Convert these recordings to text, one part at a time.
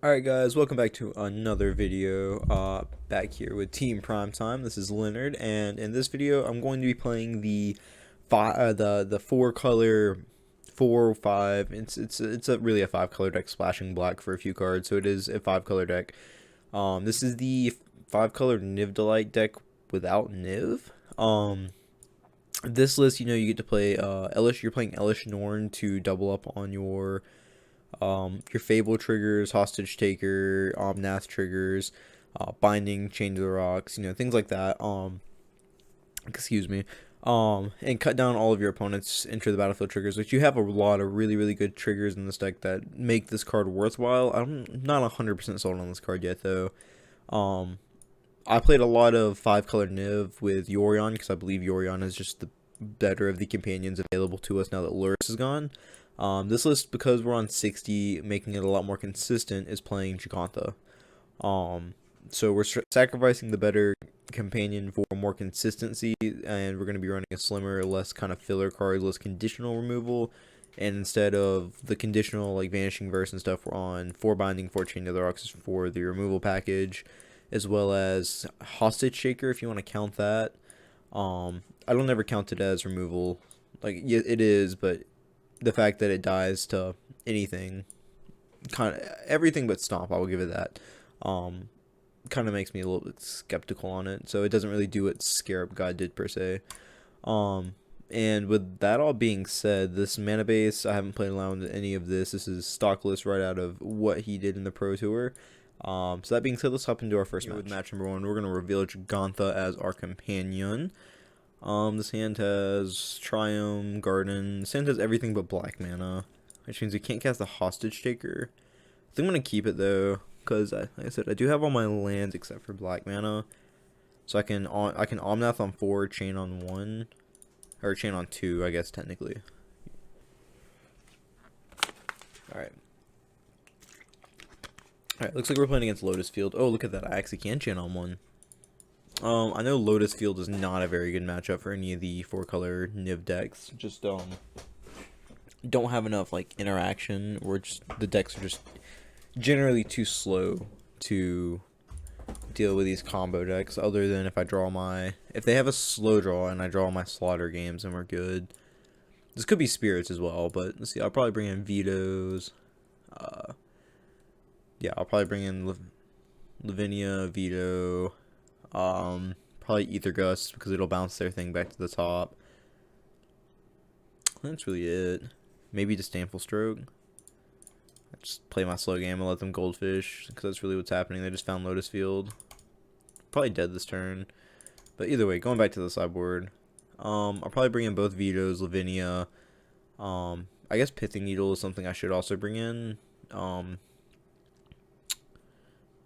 Alright guys, welcome back to another video, back here with Team Primetime. This is Leonard, and in this video I'm going to be playing the four color 4-5. It's really a 5-color deck splashing black for a few cards, so it is a 5-color deck. This is the 5-color Niv Delight deck without Niv. This list, you get to play Elish. You're playing Elish Norn to double up on your Fable triggers, Hostage Taker, Omnath triggers, Binding, Chain to the Rocks, things like that. Excuse me. And cut down all of your opponent's enter the battlefield triggers, which you have a lot of really good triggers in this deck that make this card worthwhile. I'm not 100% sold on this card yet, though. I played a lot of 5-color Niv with Yorion, because I believe Yorion is just the better of the companions available to us now that Lurrus is gone. This list, because we're on 60, making it a lot more consistent, is playing Gigantha. So we're sacrificing the better companion for more consistency, and we're going to be running a slimmer, less kind of filler card, less conditional removal, and instead of the conditional, like Vanishing Verse and stuff, we're on 4 Binding, 4 Chain to the Rocks for the removal package, as well as Hostage Shaker, if you want to count that. I don't ever count it as removal. Like, yeah, it is, but the fact that it dies to anything, kind of everything but Stomp, I will give it that, kind of makes me a little bit skeptical on it. So it doesn't really do what Scarab God did per se. And with that all being said, this mana base, I haven't played around with any of this. This is stock list right out of what he did in the Pro Tour. So that being said, let's hop into our first match. With match number 1, we're going to reveal Gigantha as our companion. This hand has Triumph, Garden. This hand has everything but black mana, which means we can't cast the Hostage Taker. I think I'm going to keep it, though, because, like I said, I do have all my lands except for black mana. So I can Omnath on 4, Chain on 1, or Chain on 2, I guess, technically. Alright. Alright, looks like we're playing against Lotus Field. Oh, look at that. I actually can Chain on 1. I know Lotus Field is not a very good matchup for any of the 4-color Niv decks. Just, don't have enough, like, interaction, or just, the decks are just generally too slow to deal with these combo decks, other than if I draw if they have a slow draw and I draw my Slaughter games, and we're good. This could be Spirits as well, but let's see, I'll probably bring in Vetoes. Yeah, I'll probably bring in Lavinia, Veto, probably Ether Gust, because it'll bounce their thing back to the top. That's really it. Maybe Disdainful Stroke. I just play my slow game and let them Goldfish, because that's really what's happening. They just found Lotus Field. Probably dead this turn. But either way, going back to the sideboard, I'll probably bring in both Vetoes, Lavinia. I guess Pithing Needle is something I should also bring in.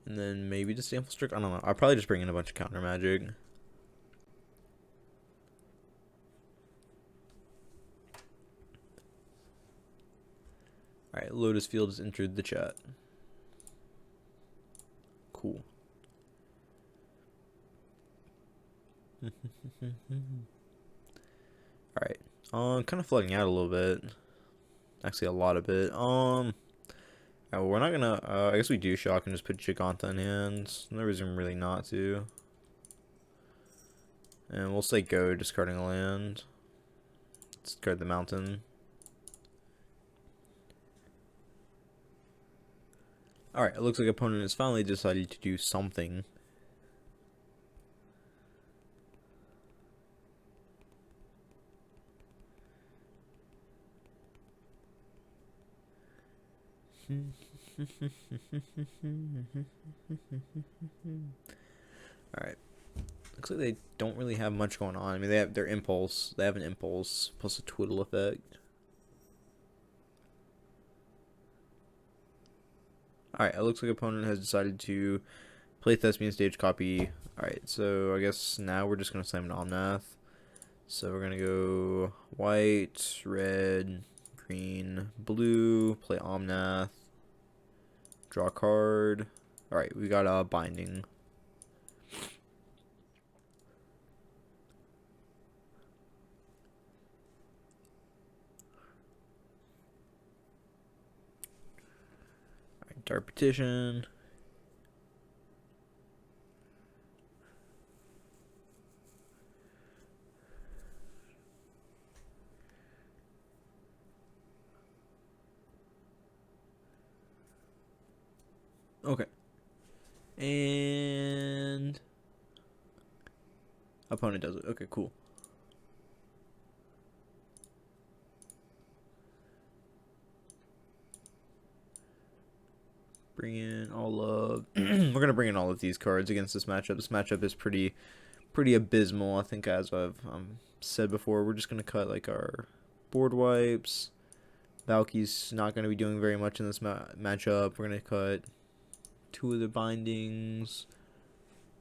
And then maybe Disdainful Stroke. I don't know. I'll probably just bring in a bunch of counter magic. Alright, Lotus Field has entered the chat. Cool. Alright. Kind of flooding out a little bit. Actually, a lot of it. We're not gonna, I guess we do shock and just put Gigantha in hands. No reason really not to. And we'll say go, discarding a land. Discard the mountain. Alright, it looks like opponent has finally decided to do something. Alright. Looks like they don't really have much going on. I mean, they have their Impulse. They have an Impulse plus a Twiddle effect. Alright, it looks like opponent has decided to play Thespian Stage Copy. Alright, so I guess now we're just going to slam an Omnath. So we're going to go white, red, green, blue, play Omnath, draw a card. Alright, we got Binding. Start petition. Okay. And opponent does it. Okay, cool. Bring in all of we're gonna bring in all of these cards against this matchup. This matchup is pretty abysmal. I think, as I've said before, we're just gonna cut like our board wipes. Valky's not gonna be doing very much in this matchup. We're gonna cut 2 of the bindings,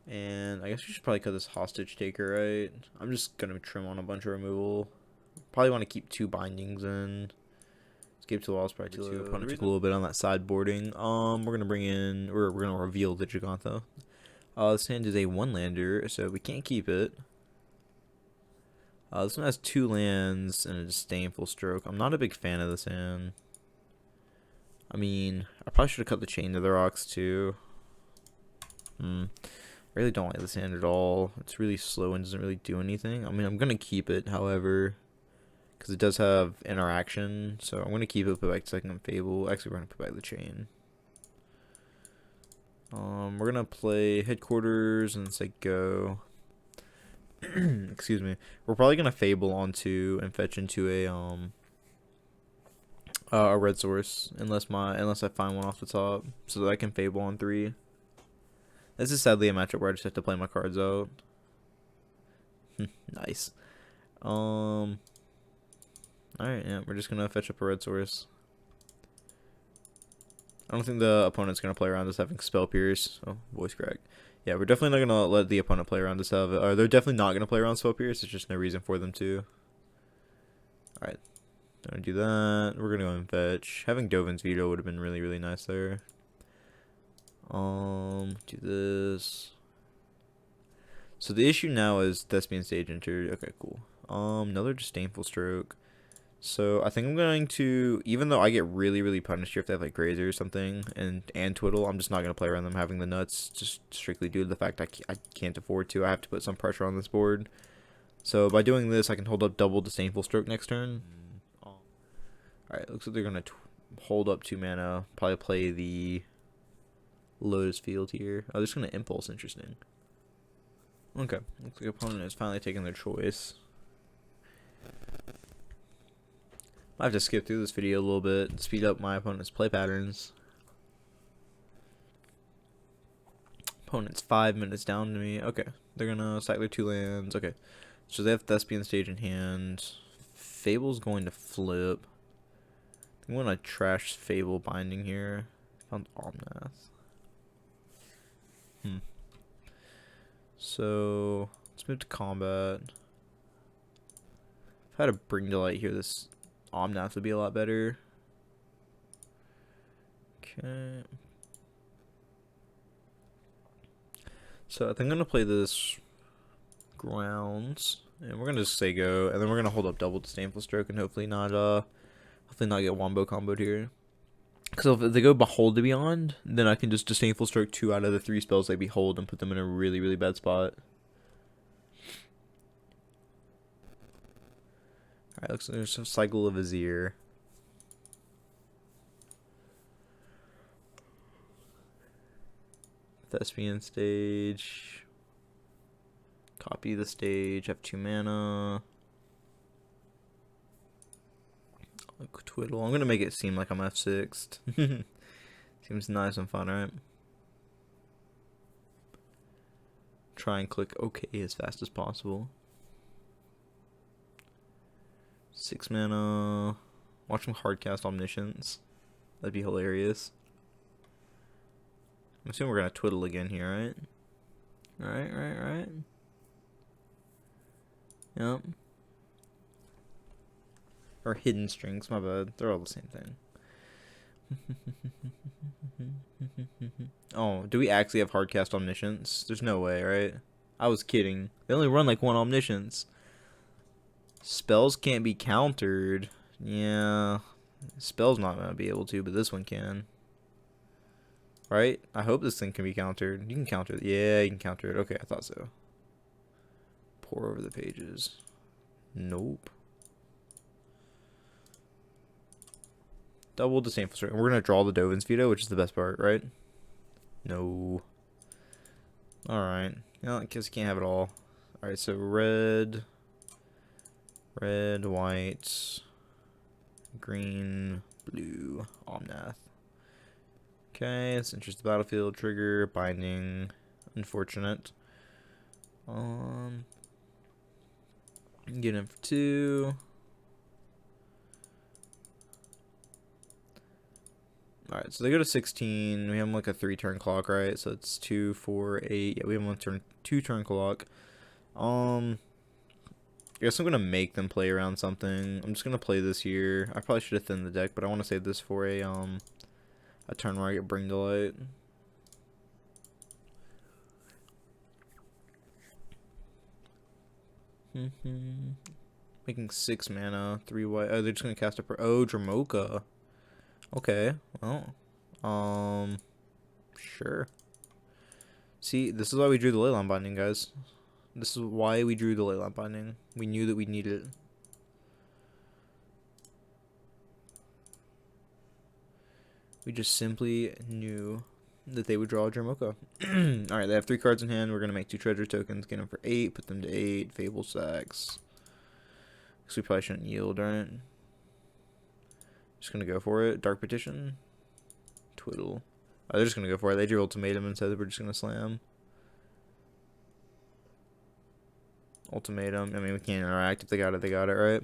and I guess we should probably cut this hostage taker, right? I'm just gonna trim on a bunch of removal. Probably want to keep 2 bindings in. Escape to the walls, probably 2. Opponent took a little bit on that sideboarding. We're gonna bring in, we're gonna reveal the Gigantha. This hand is a 1-lander, so we can't keep it. This one has 2 lands and a disdainful stroke. I'm not a big fan of this hand. I mean, I probably should have cut the chain to the rocks too. I really don't like this hand at all. It's really slow and doesn't really do anything. I mean, I'm gonna keep it, however, because it does have interaction. So I'm gonna keep it, put back second Fable. Actually, we're gonna put back the chain. We're gonna play headquarters and say go. Excuse me. We're probably gonna Fable onto and fetch into a red source, unless I find one off the top, so that I can Fable on 3. This is sadly a matchup where I just have to play my cards out. Nice. Alright, yeah, we're just gonna fetch up a red source. I don't think the opponent's gonna play around us having Spell Pierce. Oh, voice crack. Yeah, we're definitely not gonna let the opponent play around us have it. Or they're definitely not gonna play around Spell Pierce. There's just no reason for them to. Alright. Gonna do that. We're gonna go and fetch. Having Dovin's Veto would have been really nice there. Do this. So the issue now is Thespian Stage entered. Okay, cool. Another disdainful stroke. So I think I'm going to, even though I get really punished here if they have like Grazer or something and Twiddle, I'm just not gonna play around them having the nuts, just strictly due to the fact I can't afford to. I have to put some pressure on this board. So by doing this, I can hold up double disdainful stroke next turn. Alright, looks like they're gonna hold up 2 mana. Probably play the Lotus Field here. Oh, they're just gonna Impulse. Interesting. Okay, looks like the opponent is finally taking their choice. I have to skip through this video a little bit, speed up my opponent's play patterns. Opponent's 5 minutes down to me. Okay, they're gonna sack their 2 lands. Okay, so they have Thespian Stage in hand. Fable's going to flip. I'm gonna trash Fable binding here. Found Omnath. So let's move to combat. If I had a Bring to Light here, this Omnath would be a lot better. Okay. So I think I'm gonna play this Grounds, and we're gonna just say go, and then we're gonna hold up double disdainful stroke and hopefully not get wombo comboed here. Because if they go Behold to Beyond, then I can just disdainful stroke 2 out of the 3 spells they Behold and put them in a really bad spot. Alright, looks like there's a Cycle of Vizier. Thespian Stage. Copy the stage, have 2 mana. Twiddle. I'm gonna make it seem like I'm F6'd. Seems nice and fun, right? Try and click OK as fast as possible. 6 mana. Watch them hardcast Omniscience. That'd be hilarious. I'm assuming we're gonna Twiddle again here, right? Right. Yep. Or Hidden Strings, my bad. They're all the same thing. Oh, do we actually have hardcast Omniscience? There's no way, right? I was kidding. They only run like 1 Omniscience. Spells can't be countered. Yeah. Spells not gonna be able to, but this one can. Right? I hope this thing can be countered. You can counter it. Yeah, you can counter it. Okay, I thought so. Pour over the pages. Nope. Double disdainful strike. We're going to draw the Dovin's Veto, which is the best part, right? No. Alright. I guess you can't have it all. Alright, so red, white, green, blue, Omnath. Okay, let's enters the battlefield, trigger, binding, unfortunate. Get in for 2. Alright, so they go to 16. We have like a 3-turn clock, right? So it's 2, 4, 8. Yeah, we have 2-turn clock. I guess I'm gonna make them play around something. I'm just gonna play this here. I probably should have thinned the deck, but I want to save this for a turn where I get Bring to Light. Making 6 mana, 3 white. Oh, they're just gonna cast a Dramoka. Okay, well, sure. See, this is why we drew the Leyline Binding, guys. This is why we drew the Leyline Binding. We knew that we needed it. We just simply knew that they would draw a Dramoka. Alright, they have 3 cards in hand. We're going to make 2 treasure tokens, get them for 8, put them to 8, Fable Sacks. Because we probably shouldn't yield, right? Just going to go for it. Dark Petition. Twiddle. Oh, they're just going to go for it. They drew Ultimatum and said that we're just going to slam. Ultimatum. I mean, we can't interact. If they got it, right?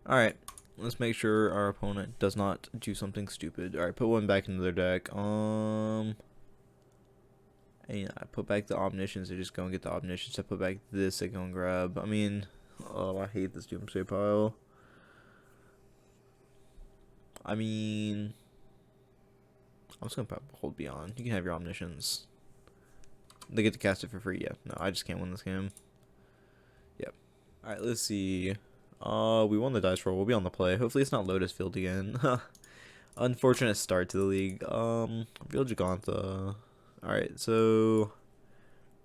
Alright, let's make sure our opponent does not do something stupid. Alright, put one back into their deck. And yeah, I put back the Omniscience. They just go and get the Omniscience. I put back this. They go and grab. I mean, oh, I hate this Doomsday pile. I mean, I'm just gonna hold Beyond. You can have your Omniscience. They get to cast it for free. Yeah, no, I just can't win this game. Yep. Alright, let's see. We won the dice roll. We'll be on the play. Hopefully it's not Lotus Field again. Unfortunate start to the league. Real Gigantha. Alright, so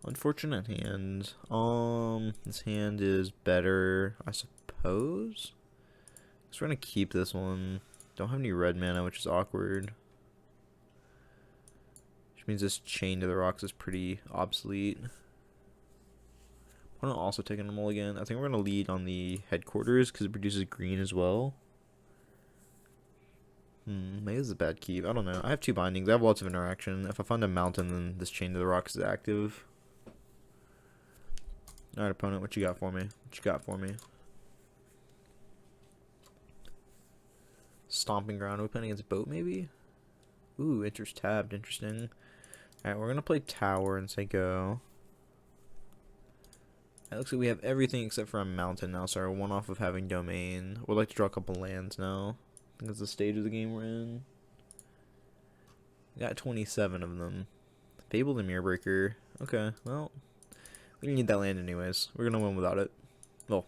unfortunate hand. This hand is better, I suppose. So we're gonna keep this one. Don't have any red mana, which is awkward. Which means this Chain to the Rocks is pretty obsolete. I'm gonna also take a mulligan. I think we're gonna lead on the Headquarters because it produces green as well. Maybe this is a bad keep. I don't know. I have 2 bindings. I have lots of interaction. If I find a mountain, then this Chain to the Rocks is active. Alright, opponent, what you got for me? Stomping Ground. Are we playing against Boat, maybe? Ooh, enters tabbed. Interesting. Alright, we're gonna play Tower and say go. It looks like we have everything except for a mountain now, so we're 1 off of having Domain. We'd like to draw a couple lands now. I think that's the stage of the game we're in. We got 27 of them. Fable the Mirrorbreaker. Okay, well, we need that land anyways. We're gonna win without it. Well,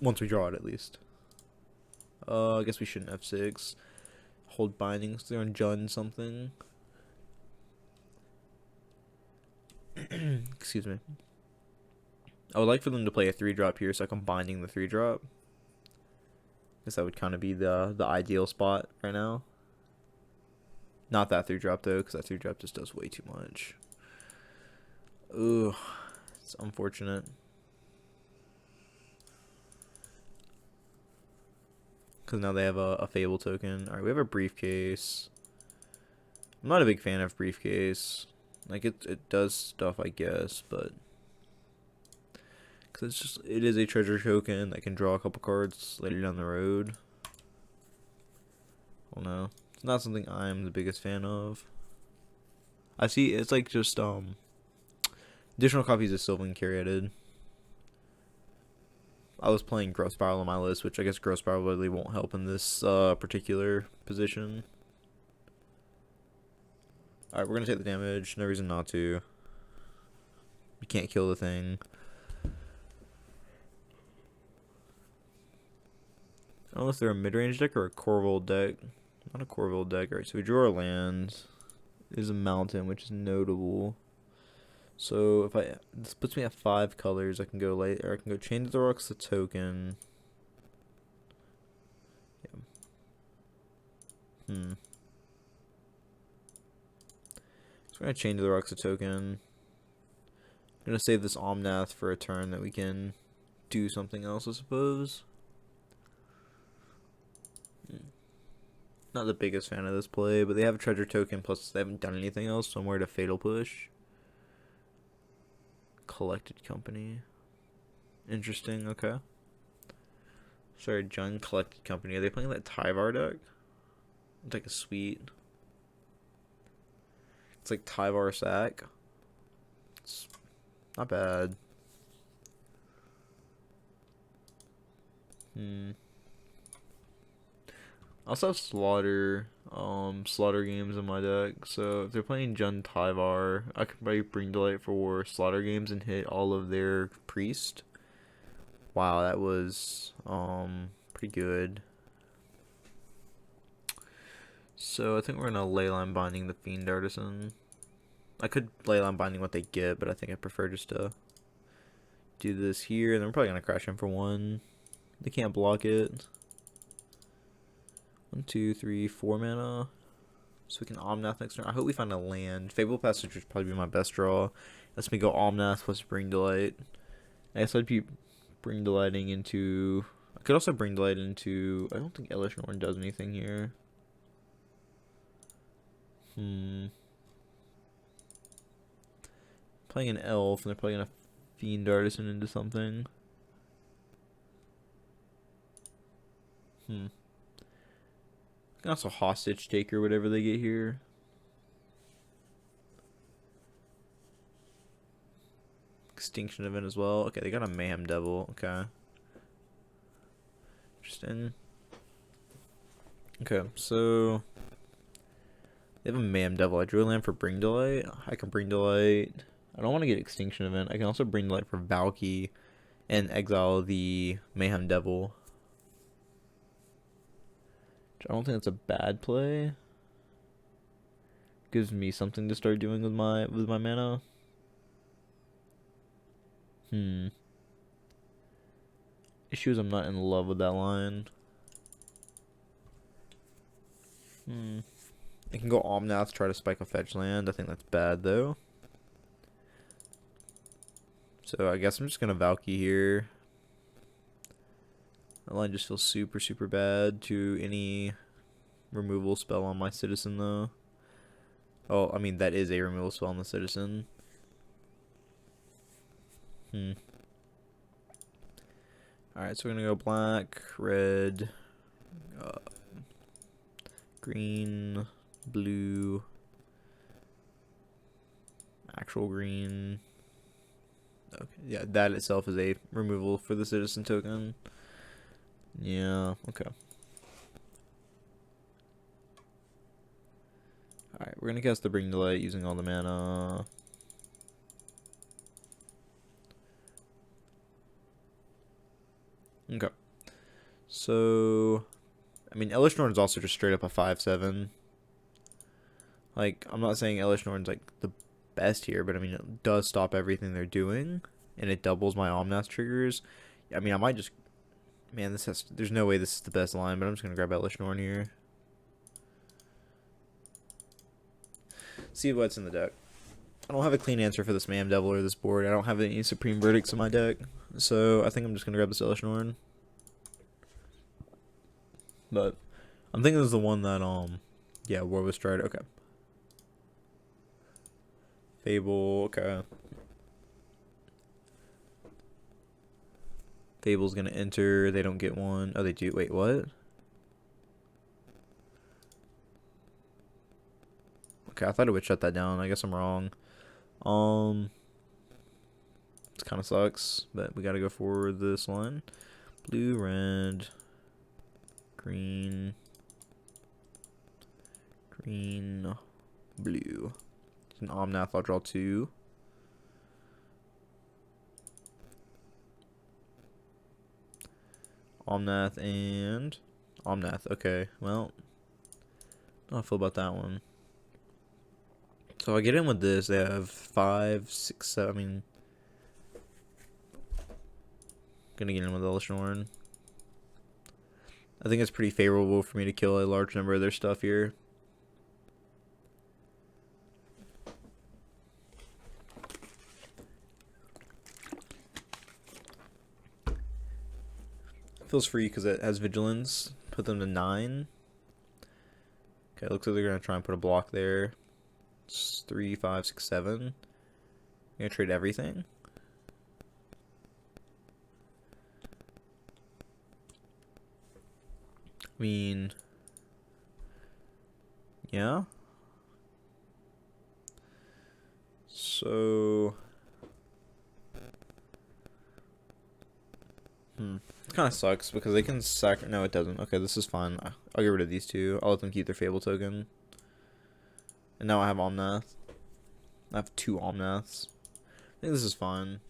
once we draw it at least. I guess we shouldn't F6. Hold bindings. They're on Jun something. Excuse me. I would like for them to play a 3-drop here so I can binding the 3-drop. Guess that would kind of be the ideal spot right now. Not that 3-drop though, because that 3-drop just does way too much. Ooh, it's unfortunate. Because now they have a Fable token. Alright, we have a Briefcase. I'm not a big fan of Briefcase. Like, it does stuff, I guess, but... Because it is a treasure token that can draw a couple cards later down the road. Well, no. It's not something I'm the biggest fan of. I see, it's like just, additional copies of Sylvan Caryatid. I was playing Growth Spiral on my list, which I guess Growth Spiral really won't help in this particular position. Alright, we're going to take the damage. No reason not to. can't kill the thing. I don't know if they're a mid-range deck or a Corville deck. Not a Corville deck. Alright, so we drew our lands. There's a mountain, which is notable. So this puts me at 5 colors. I can go light, or I can go Chain of the Rocks, the token. Yeah. So we're gonna Chain of the Rocks, the token. I'm gonna save this Omnath for a turn that we can do something else, I suppose. Not the biggest fan of this play, but they have a treasure token, plus they haven't done anything else, so I'm worried a fatal push. Collected Company. Interesting, okay. Sorry, Jun Collected Company. Are they playing that Tyvar deck? It's like a sweet. It's like Tyvar Sack. It's not bad. I also have Slaughter games in my deck, so if they're playing Jun Tyvar, I could probably bring Delight for Slaughter games and hit all of their Priest. Wow, that was pretty good. So I think we're gonna Leyline Binding the Fiend Artisan. I could Leyline Binding what they get, but I think I prefer just to do this here, and then we're probably gonna crash him for 1. They can't block it. 1, 2, 3, 4 mana. So we can Omnath next turn. I hope we find a land. Fable Passage would probably be my best draw. Lets me go Omnath plus Bring Delight. I guess I'd be Bring Delighting into... I could also Bring Delight into... I don't think Elish Norn does anything here. Playing an Elf, and they're playing a Fiend Artisan into something. I can also Hostage Taker, whatever they get here. Extinction Event as well. Okay, they got a Mayhem Devil. Okay. Interesting. Okay, so... They have a Mayhem Devil. I drew a land for Bring Delight. I can Bring Delight. I don't want to get Extinction Event. I can also Bring Delight for Valky and exile the Mayhem Devil. I don't think that's a bad play. Gives me something to start doing with my mana. Issue is I'm not in love with that line. I can go Omnath, try to spike a fetch land. I think that's bad though. So I guess I'm just gonna Valky here. That line just feels super, super bad to any removal spell on my citizen, though. Oh, I mean, that is a removal spell on the citizen. Alright, so we're gonna go black, red, green, blue, actual green. Okay, yeah, that itself is a removal for the citizen token. Yeah, okay. Alright, we're gonna cast the Bring Delight using all the mana. Okay. So, I mean, Elish Norn's also just straight up a 5/7. Like, I'm not saying Elish Norn's like the best here, but I mean, it does stop everything they're doing, and it doubles my Omnath triggers. I mean, I might just... Man, there's no way this is the best line, but I'm just gonna grab Elish Norn here. See what's in the deck. I don't have a clean answer for this Mayhem Devil or this board. I don't have any Supreme Verdicts in my deck, so I think I'm just gonna grab this Elish Norn. But I'm thinking this is the one that yeah, War with Strider. Okay. Fable. Okay. Fable's gonna enter. They don't get one. Oh, they do. Wait, what? Okay, I thought it would shut that down. I guess I'm wrong. This kind of sucks, but we gotta go for this line. Blue, red, green, green, blue. An Omnath. I'll draw 2. Omnath and Omnath. Okay, well, I don't feel about that one. So I get in with this. They have 5, 6, 7. I mean, gonna get in with Elishnorn. I think it's pretty favorable for me to kill a large number of their stuff here. Feels free because it has vigilance. Put them to 9. Okay, looks like they're gonna try and put a block there. It's 3, 5, 6, 7. Gonna trade everything. I mean, yeah. So, it kind of sucks because they can sack. No, it doesn't. Okay, this is fine. I'll get rid of these two. I'll let them keep their Fable token. And now I have Omnath. I have 2 Omnaths. I think this is fine.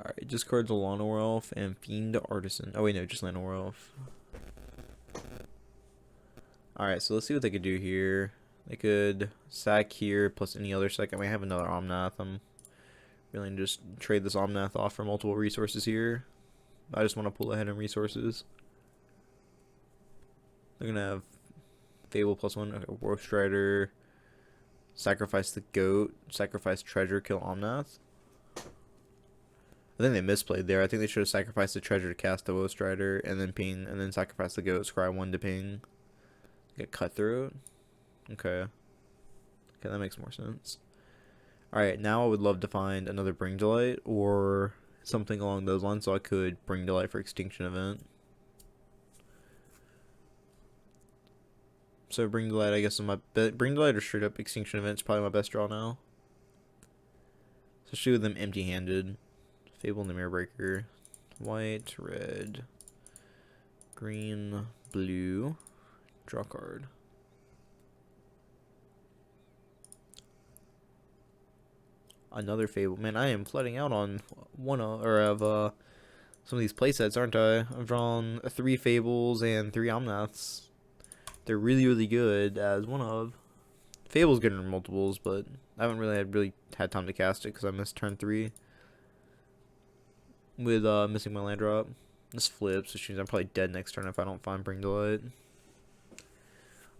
Alright, discards a Llanowar Elf and Fiend Artisan. Oh wait, no, just Llanowar Elf. Alright, so let's see what they could do here. They could sack here plus any other sack. I mean, I have another Omnath. I'm willing to just trade this Omnath off for multiple resources here. I just want to pull ahead in resources. They're going to have Fable +1. Okay, War Strider. Sacrifice the Goat. Sacrifice Treasure. Kill Omnath. I think they misplayed there. I think they should have sacrificed the Treasure to cast the Woe Strider and then ping, and then sacrifice the Goat, scry 1 to ping. Get Cutthroat. Okay. Okay, that makes more sense. Alright, now I would love to find another Bring Delight or something along those lines so I could Bring Delight for Extinction Event. So Bring Delight, I guess, is my Bring Delight or straight up Extinction Event is probably my best draw now. Especially with them empty-handed. Fable and the Mirror Breaker. White, red, green, blue. Draw card. Another Fable. Man, I am flooding out on some of these playsets, aren't I? I've drawn 3 Fables and 3 Omnaths. They're really, really good as one of. Fable's good in multiples, but I haven't really had time to cast it because I missed turn 3 with missing my land drop. This flips, which means I'm probably dead next turn if I don't find Bring Delight.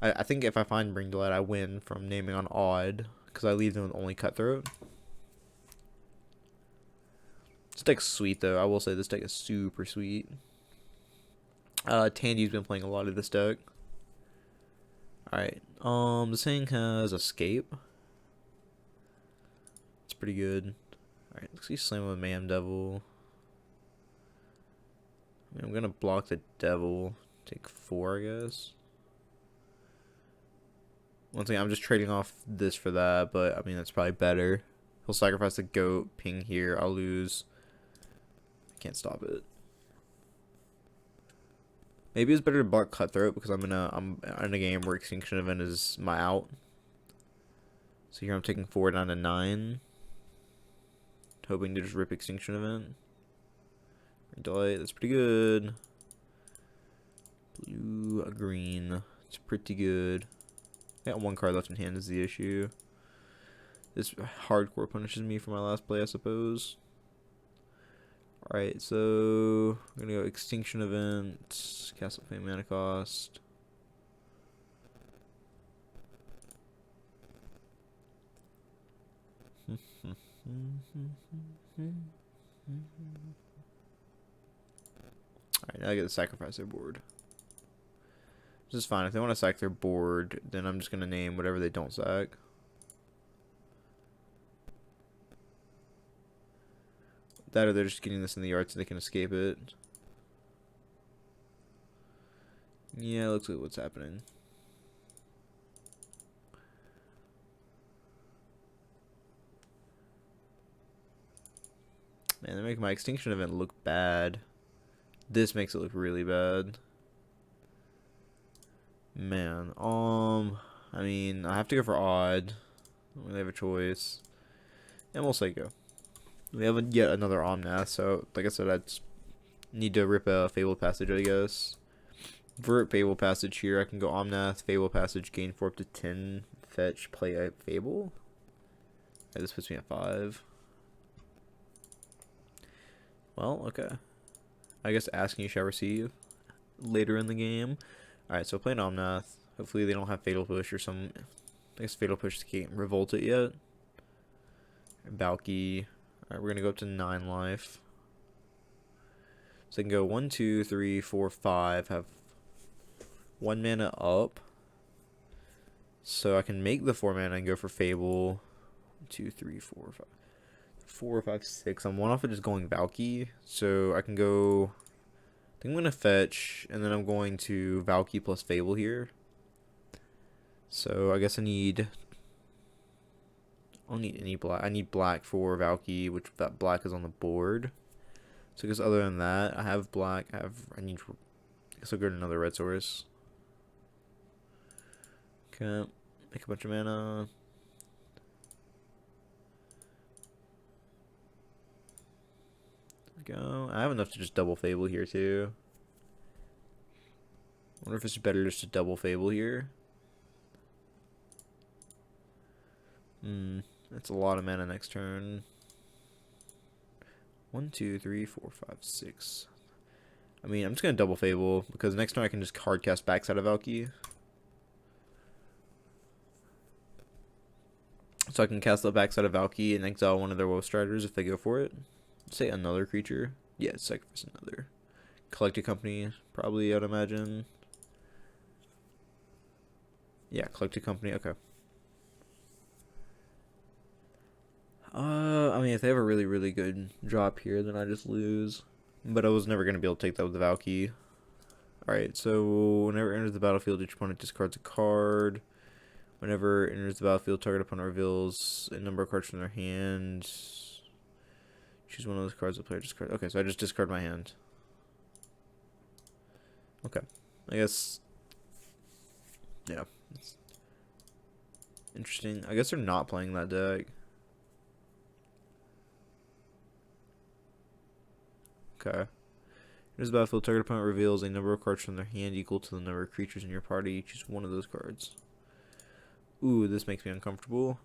I think if I find Bring Delight, I win from naming on odd because I leave them with only Cutthroat. This deck's sweet though. I will say this deck is super sweet. THAN NIV's been playing a lot of this deck. Alright. This thing has Escape. It's pretty good. Alright, let's see Slam with Mayhem Devil. I mean, I'm gonna block the Devil. Take 4, I guess. One thing, I'm just trading off this for that, but I mean, that's probably better. He'll sacrifice the Goat, ping here, I'll lose. Can't stop it. Maybe it's better to block Cutthroat because I'm in a game where Extinction Event is my out. So here I'm taking 4 down to 9. Hoping to just rip Extinction Event. Delight, that's pretty good. Blue, a green. It's pretty good. I got 1 card left in hand is the issue. This hardcore punishes me for my last play, I suppose. Alright, so I'm gonna go Extinction Event, Castle Fame mana cost. Alright, now I get to sacrifice their board. This is fine. If they want to sack their board, then I'm just gonna name whatever they don't sack. That or they're just getting this in the yard so they can escape it. Yeah, looks like what's happening. Man, they're making my Extinction Event look bad. This makes it look really bad. Man, I mean, I have to go for odd. I don't really have a choice. And we'll say go. We have yet another Omnath, so like I said, Need to rip a Fable Passage, I guess. Vert Fable Passage here. I can go Omnath, Fable Passage, gain 4 up to 10, fetch, play a Fable. Okay, this puts me at 5. Well, okay. I guess asking you shall receive later in the game. Alright, so playing Omnath. Hopefully they don't have Fatal Push or some... I guess Fatal Push can't revolt it yet. Valky. Alright, we're going to go up to 9 life. So I can go 1, 2, 3, 4, 5. Have 1 mana up. So I can make the 4 mana and go for Fable. 2, 3, 4, 5. 4, 5, 6. I'm 1 off of just going Valky. So I can go... I think I'm going to fetch. And then I'm going to Valky plus Fable here. So I guess I need... I don't need any black. I need black for Valky, which that black is on the board. So I guess other than that, I have black. I need. I guess I'll go to another red source. Okay, make a bunch of mana. There we go. I have enough to just double Fable here too. I wonder if it's better just to double Fable here. That's a lot of mana next turn. 1, 2, 3, 4, 5, 6. I mean, I'm just gonna double Fable because next turn I can just hard cast Backside of Valky. So I can cast the Backside of Valky and exile one of their Wolf Striders if they go for it. Say another creature. Yeah, sacrifice another. Collected Company, probably, I'd imagine. Yeah, Collected Company, okay. I mean, if they have a really, really good drop here, then I just lose. But I was never going to be able to take that with the Valky. Alright, so whenever it enters the battlefield, each opponent discards a card. Whenever it enters the battlefield, target opponent reveals a number of cards from their hand. Choose one of those cards the player discards. Okay, so I just discard my hand. Okay. I guess... yeah. Interesting. I guess they're not playing that deck. Okay. Enters the battlefield, target opponent reveals a number of cards from their hand equal to the number of creatures in your party. Choose one of those cards. Ooh, this makes me uncomfortable.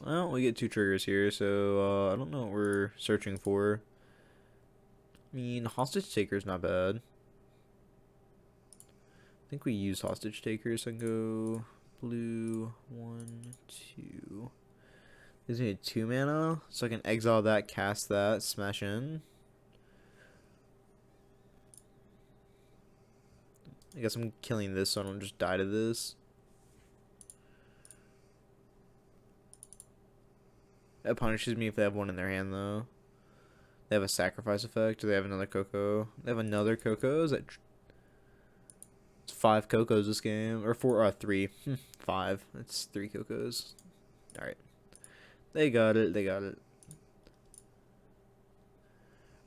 Well, we get 2 triggers here, so I don't know what we're searching for. I mean, Hostage Taker's not bad. I think we use Hostage Taker, so I can go blue, 1, 2. Gives me a 2 mana, so I can exile that, cast that, smash in. I guess I'm killing this so I don't just die to this. That punishes me if they have one in their hand, though. They have a sacrifice effect. Do they have another Coco? They have another Coco? Is that... it's 5 Cocos this game. Or 4, 3. 5. That's 3 Cocos. Alright. They got it. They got it.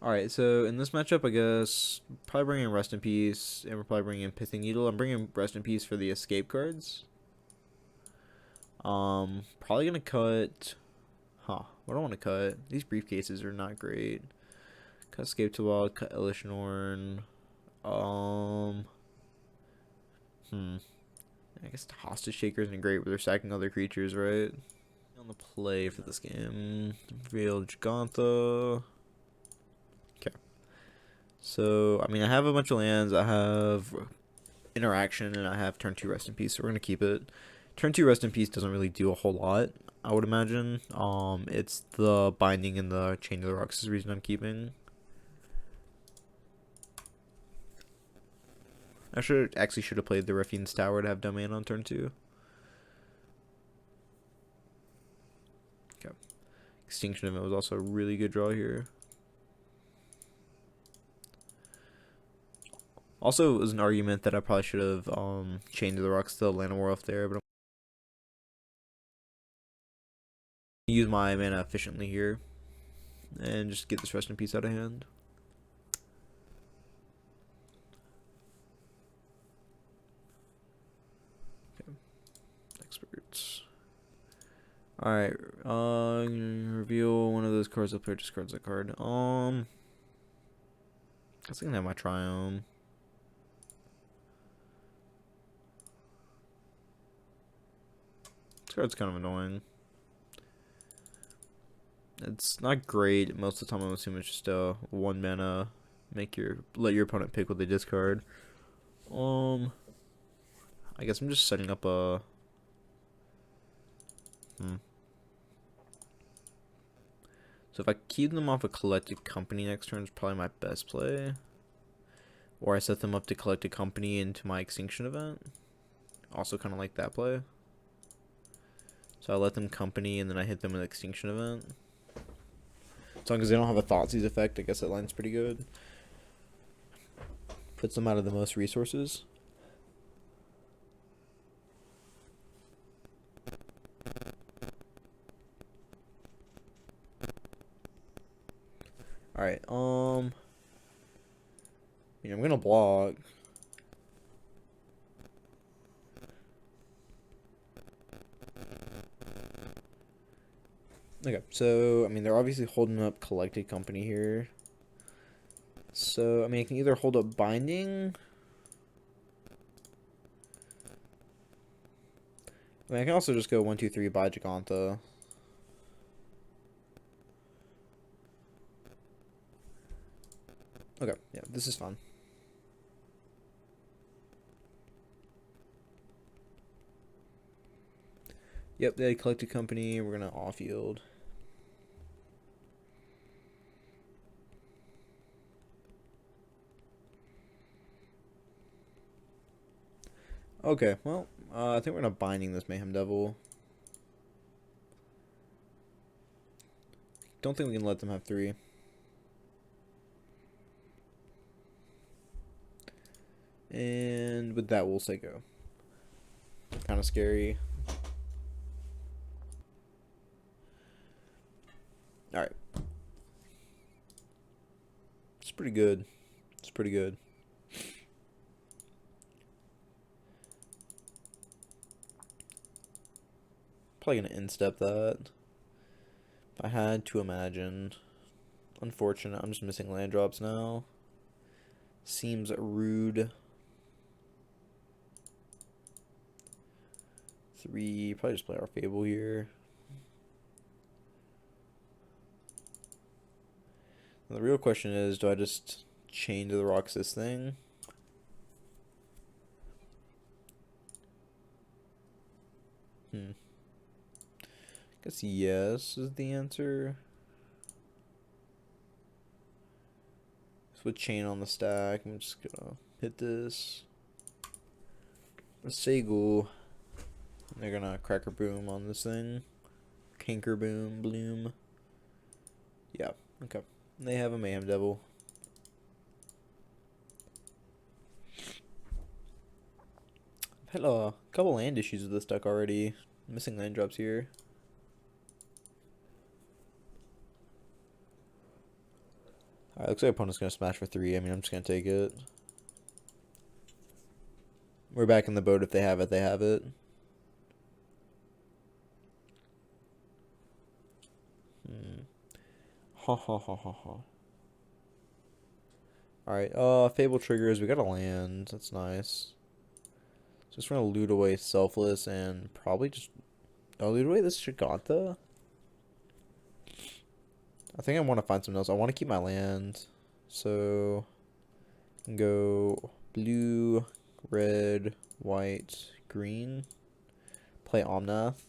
Alright, so in this matchup, I guess, probably bringing Rest in Peace, and we're probably bringing Pithing Needle. I'm bringing Rest in Peace for the escape cards. Probably gonna cut... huh, what do I want to cut? These briefcases are not great. Cut Escape to Wild, cut Elish Norn. I guess the Hostage Taker isn't great, but they're sacking other creatures, right? On the play for this game. Veil Gigantha. Okay. So, I mean, I have a bunch of lands. I have Interaction, and I have turn 2 Rest in Peace, so we're going to keep it. Turn 2 Rest in Peace doesn't really do a whole lot, I would imagine. It's the Binding and the Chain of the Rocks is the reason I'm keeping. I should have played the Raffine's Tower to have domain on turn 2. Okay. Extinction Event was also a really good draw here. Also, it was an argument that I probably should have Chained to the Rocks to Llanowar off there, but I'm gonna use my mana efficiently here and just get this Rest in Peace out of hand. Okay. Experts. Alright, reveal one of those cards. The player discards that card. I guess I can have my Triome. This card's kind of annoying. It's not great. Most of the time, I'm assuming it's just a 1 mana. Let your opponent pick what they discard. I guess I'm just setting up a. So if I keep them off a collected company next turn, is probably my best play. Or I set them up to collect a company into my extinction event. Also kind of like that play. So I let them company and then I hit them with extinction event. As long as they don't have a Thoughtseize effect, I guess that line's pretty good. Puts them out of the most resources. Alright, I'm gonna block. Okay, so, they're obviously holding up collected company here. So, I can either hold up binding. I can also just go 1, 2, 3, buy Giganta. Okay, yeah, this is fun. Yep, they collected company. We're gonna off-yield. Okay, well, I think we're gonna binding this Mayhem Devil. Don't think we can let them have 3. And with that, we'll say go. Kind of scary. Alright. It's pretty good. It's pretty good. Probably gonna instep that. If I had to imagine. Unfortunate. I'm just missing land drops now. Seems rude. 3. Probably just play our Fable here. Now, the real question is, do I just chain to the rocks this thing? Guess yes is the answer. With chain on the stack, I'm just gonna hit this. A Seagull. They're gonna Cracker Boom on this thing. Canker Boom, Bloom. Yeah, okay. They have a Mayhem Devil. I've had a couple land issues with this deck already. Missing land drops here. Alright, looks like opponent's gonna smash for 3. I'm just gonna take it. We're back in the boat. If they have it, they have it. Ha ha ha ha ha. Alright, Fable triggers. We got a land. That's nice. Just gonna loot away Selfless and probably just... loot away this Giganta? I think I want to find something else. I want to keep my land. So... I can go blue, red, white, green. Play Omnath.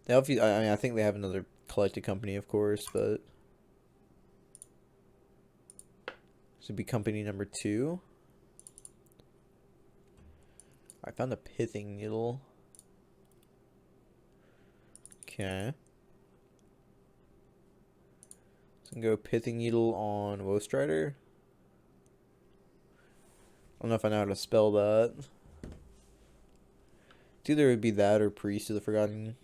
They have, I think they have another collected company, of course, but... This would be company number 2. I found a Pithing Needle. Okay. So I can go Pithing Needle on Woe Strider. I don't know if I know how to spell that. It's either it would be that or Priest of the Forgotten.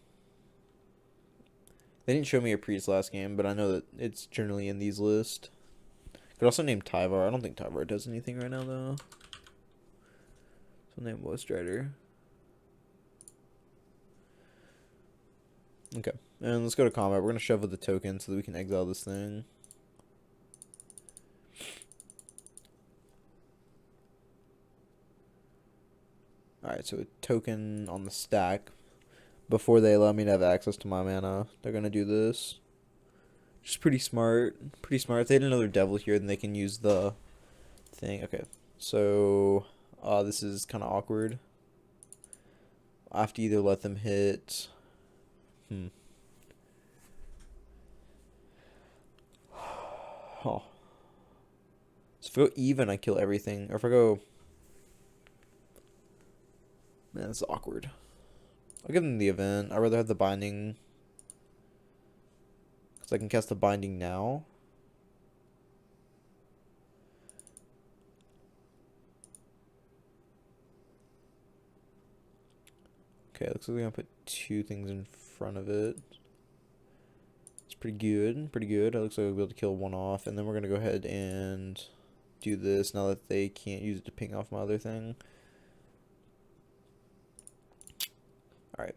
They didn't show me a Priest last game, but I know that it's generally in these lists. Could also name Tyvar. I don't think Tyvar does anything right now, though. So name Woe Strider. Okay, and let's go to combat. We're gonna shove with the token so that we can exile this thing. Alright, so a token on the stack. Before they allow me to have access to my mana, they're gonna do this. Just pretty smart. Pretty smart. If they had another devil here, then they can use the thing. Okay, so this is kind of awkward. I have to either let them hit. Oh. So if I go even, I kill everything. Or if I go... Man, that's awkward. I'll give them the event. I'd rather have the binding. Because I can cast the binding now. Okay, looks like we're going to put two things in front of it. It's pretty good. Pretty good. It looks like we'll be able to kill one off. And then we're going to go ahead and do this now that they can't use it to ping off my other thing. Alright.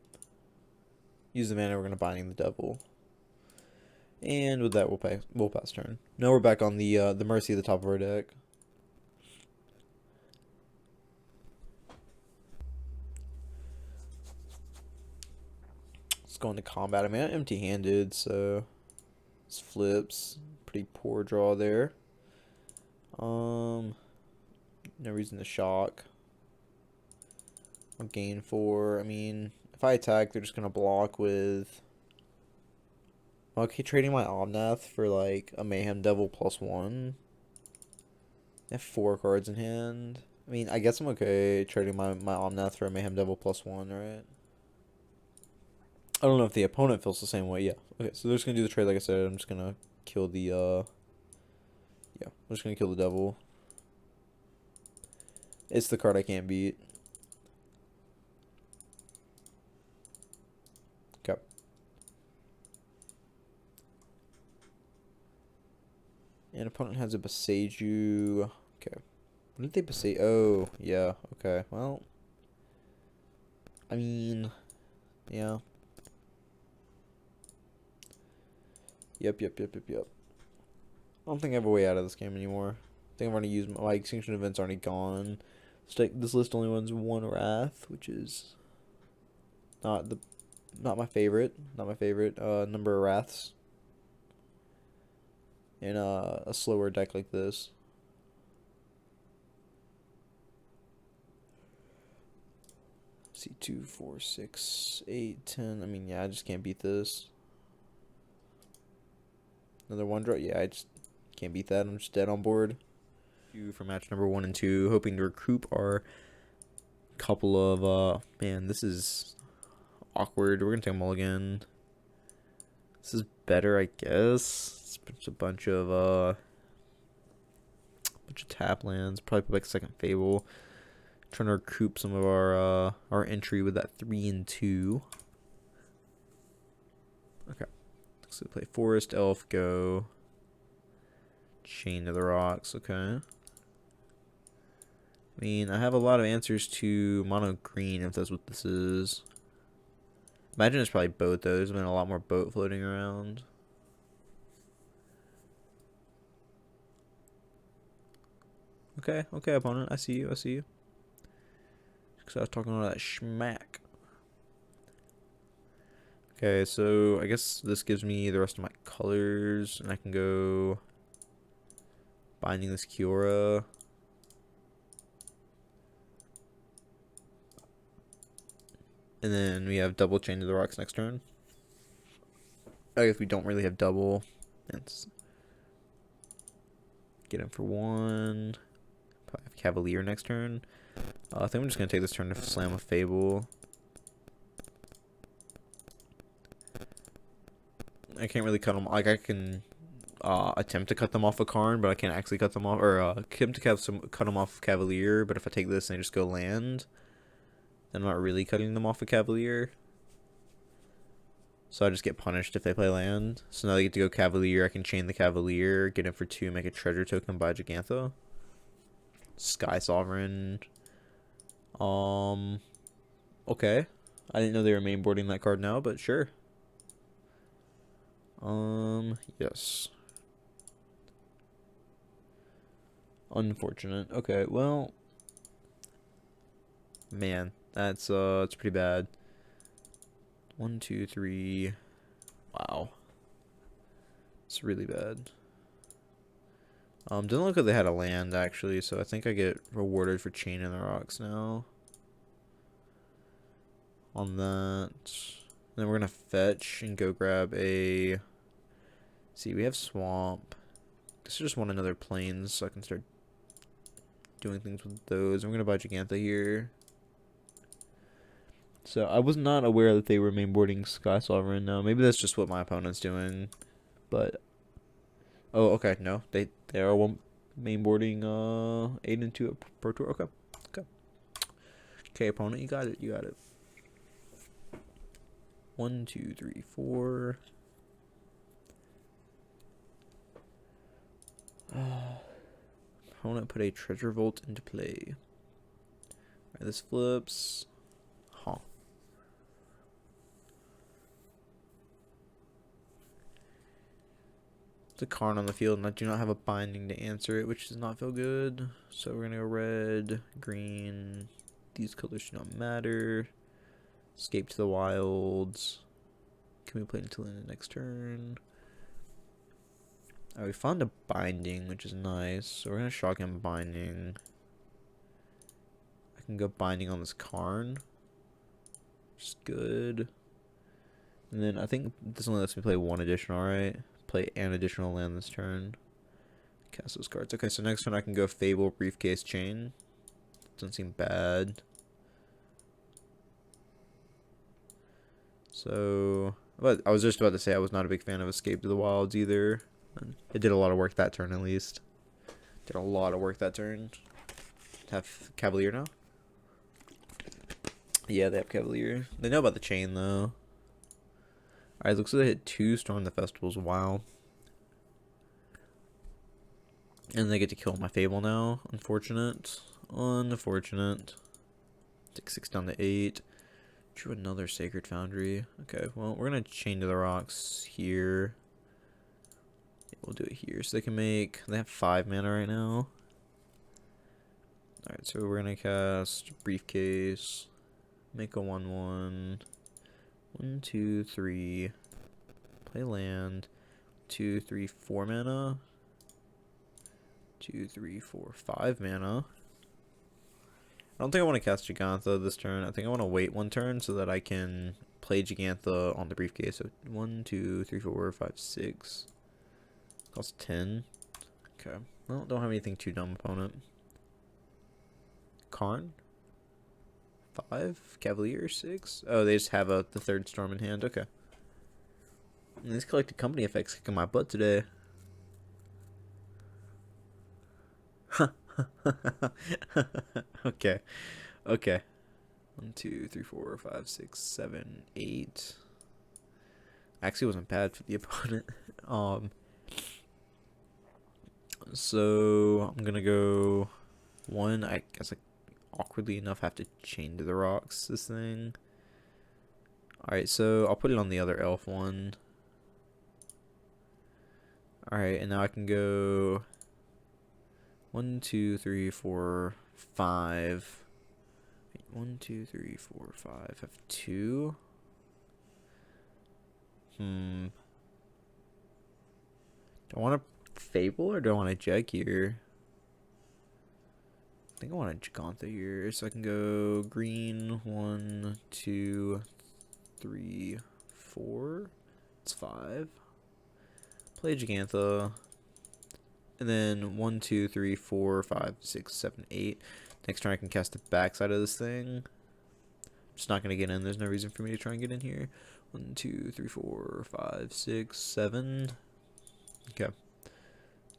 Use the mana, we're going to binding the devil. And with that, we'll pass turn. Now we're back on the Mercy at the top of our deck. Let's go into combat. I mean, I'm empty-handed, so this flips. Pretty poor draw there. No reason to shock. I'll gain 4. I mean, if I attack, they're just gonna block with. Okay, trading my Omnath for like a Mayhem Devil +1. They have 4 cards in hand. I mean, I guess I'm okay trading my Omnath for a Mayhem Devil +1, right? I don't know if the opponent feels the same way. Yeah. Okay, so they're just gonna do the trade like I said. I'm just gonna kill the yeah, I'm just gonna kill the devil. It's the card I can't beat. Okay. And opponent has a Boseiju. Okay. What did they Boseiju? Oh, yeah. Okay. Well, I mean, yeah. Yep. I don't think I have a way out of this game anymore. I think I'm gonna use my extinction event's already gone. This list only runs 1 Wrath, which is not my favorite. Not my favorite number of Wraths in a slower deck like this. See, 2, 4, 6, 8, 10. I mean, yeah, I just can't beat this. Another 1 draw. Yeah, I just can't beat that. I'm just dead on board. For match number 1 and 2, hoping to recoup our couple of man, this is awkward. We're gonna take a mulligan. This is better, I guess. It's a bunch of tap lands. Probably put back second Fable. Trying to recoup some of our entry with that 3 and 2. Okay. So play Forest, Elf, go. Chain to the Rocks, okay. I mean, I have a lot of answers to mono green if that's what this is. Imagine it's probably boat though. There's been a lot more boat floating around. Okay, opponent. I see you. Because I was talking all that schmack. Okay, so I guess this gives me the rest of my colors, and I can go binding this Kiora. And then we have double Chain to the Rocks next turn. I guess we don't really have double. Let's get him for 1. Probably have Cavalier next turn. I think I'm just going to take this turn to slam a Fable. I can't really cut them. Like, I can attempt to cut them off of Karn, but I can't actually cut them off. Or attempt to cut them off of Cavalier, but if I take this and I just go land, then I'm not really cutting them off of Cavalier. So I just get punished if they play land. So now they get to go Cavalier. I can chain the Cavalier, get him for 2, make a treasure token, buy Gigantha. Sky Sovereign. Okay. I didn't know they were mainboarding that card now, but sure. Yes. Unfortunate. Okay, well, man, that's it's pretty bad. 1, 2, 3. Wow. It's really bad. Doesn't look like they had a land actually, so I think I get rewarded for chaining the rocks now. On that. Then we're gonna fetch and go grab a. See, we have swamp. I just want another plains so I can start doing things with those. I'm gonna buy Gigantha here. So I was not aware that they were mainboarding Sky Sovereign now. Maybe that's just what my opponent's doing. But oh, okay, no, they are one mainboarding 8 and 2 Pro Tour. Okay, okay, okay, opponent, you got it, you got it. 1, 2, 3, 4. Opponent put a Treasure Vault into play. Alright, this flips. Huh. The Karn on the field, and I do not have a binding to answer it, which does not feel good. So we're gonna go red, green. These colors do not matter. Escape to the wilds. Can we play until the next turn? Alright, we found a binding, which is nice. So we're gonna shotgun binding. I can go binding on this Karn, which is good. And then I think this only lets me play one additional, right? Play an additional land this turn. Cast those cards. Okay, so next turn I can go Fable, Briefcase, Chain. Doesn't seem bad. So, but I was just about to say I was not a big fan of Escape to the Wilds either. It did a lot of work that turn at least. Did a lot of work that turn. Have Cavalier now? Yeah, they have Cavalier. They know about the chain though. Alright, looks like they hit 2 Storm the Festivals. Wow. And they get to kill my Fable now. Unfortunate. Unfortunate. Take 6 down to 8. Drew another Sacred Foundry. Okay, well, we're going to chain to the rocks here. Yeah, we'll do it here. So they can make... They have 5 mana right now. Alright, so we're going to cast Briefcase. Make a 1/1. 1, 2, 3. Play land. 2, 3, 4 mana. 2, 3, 4, 5 mana. I don't think I want to cast Gigantha this turn. I think I want to wait 1 turn so that I can play Gigantha on the Briefcase. So 1, 2, 3, 4, 5, 6. Costs 10. Okay. Well, don't have anything too dumb, opponent. Karn? 5. Cavalier, 6. Oh, they just have the 3rd Storm in hand. Okay. And these collected company effects kicking my butt today. Okay. Okay. 1, 2, 3, 4, 5, 6, 7, 8. Actually wasn't bad for the opponent. So I'm gonna go 1. I guess I awkwardly enough have to chain to the rocks this thing. Alright, so I'll put it on the other elf one. Alright, and now I can go 1, 2, 3, 4, 5. 1, 2, 3, 4, 5. Have 2. Do I want a Fable or do I want a Jag here? I think I want a Gigantha here, so I can go green. 1, 2, 3, 4. It's 5. Play Gigantha. And then 1, 2, 3, 4, 5, 6, 7, 8. Next turn I can cast the backside of this thing. Just not gonna get in. There's no reason for me to try and get in here. 1, 2, 3, 4, 5, 6, 7. Okay.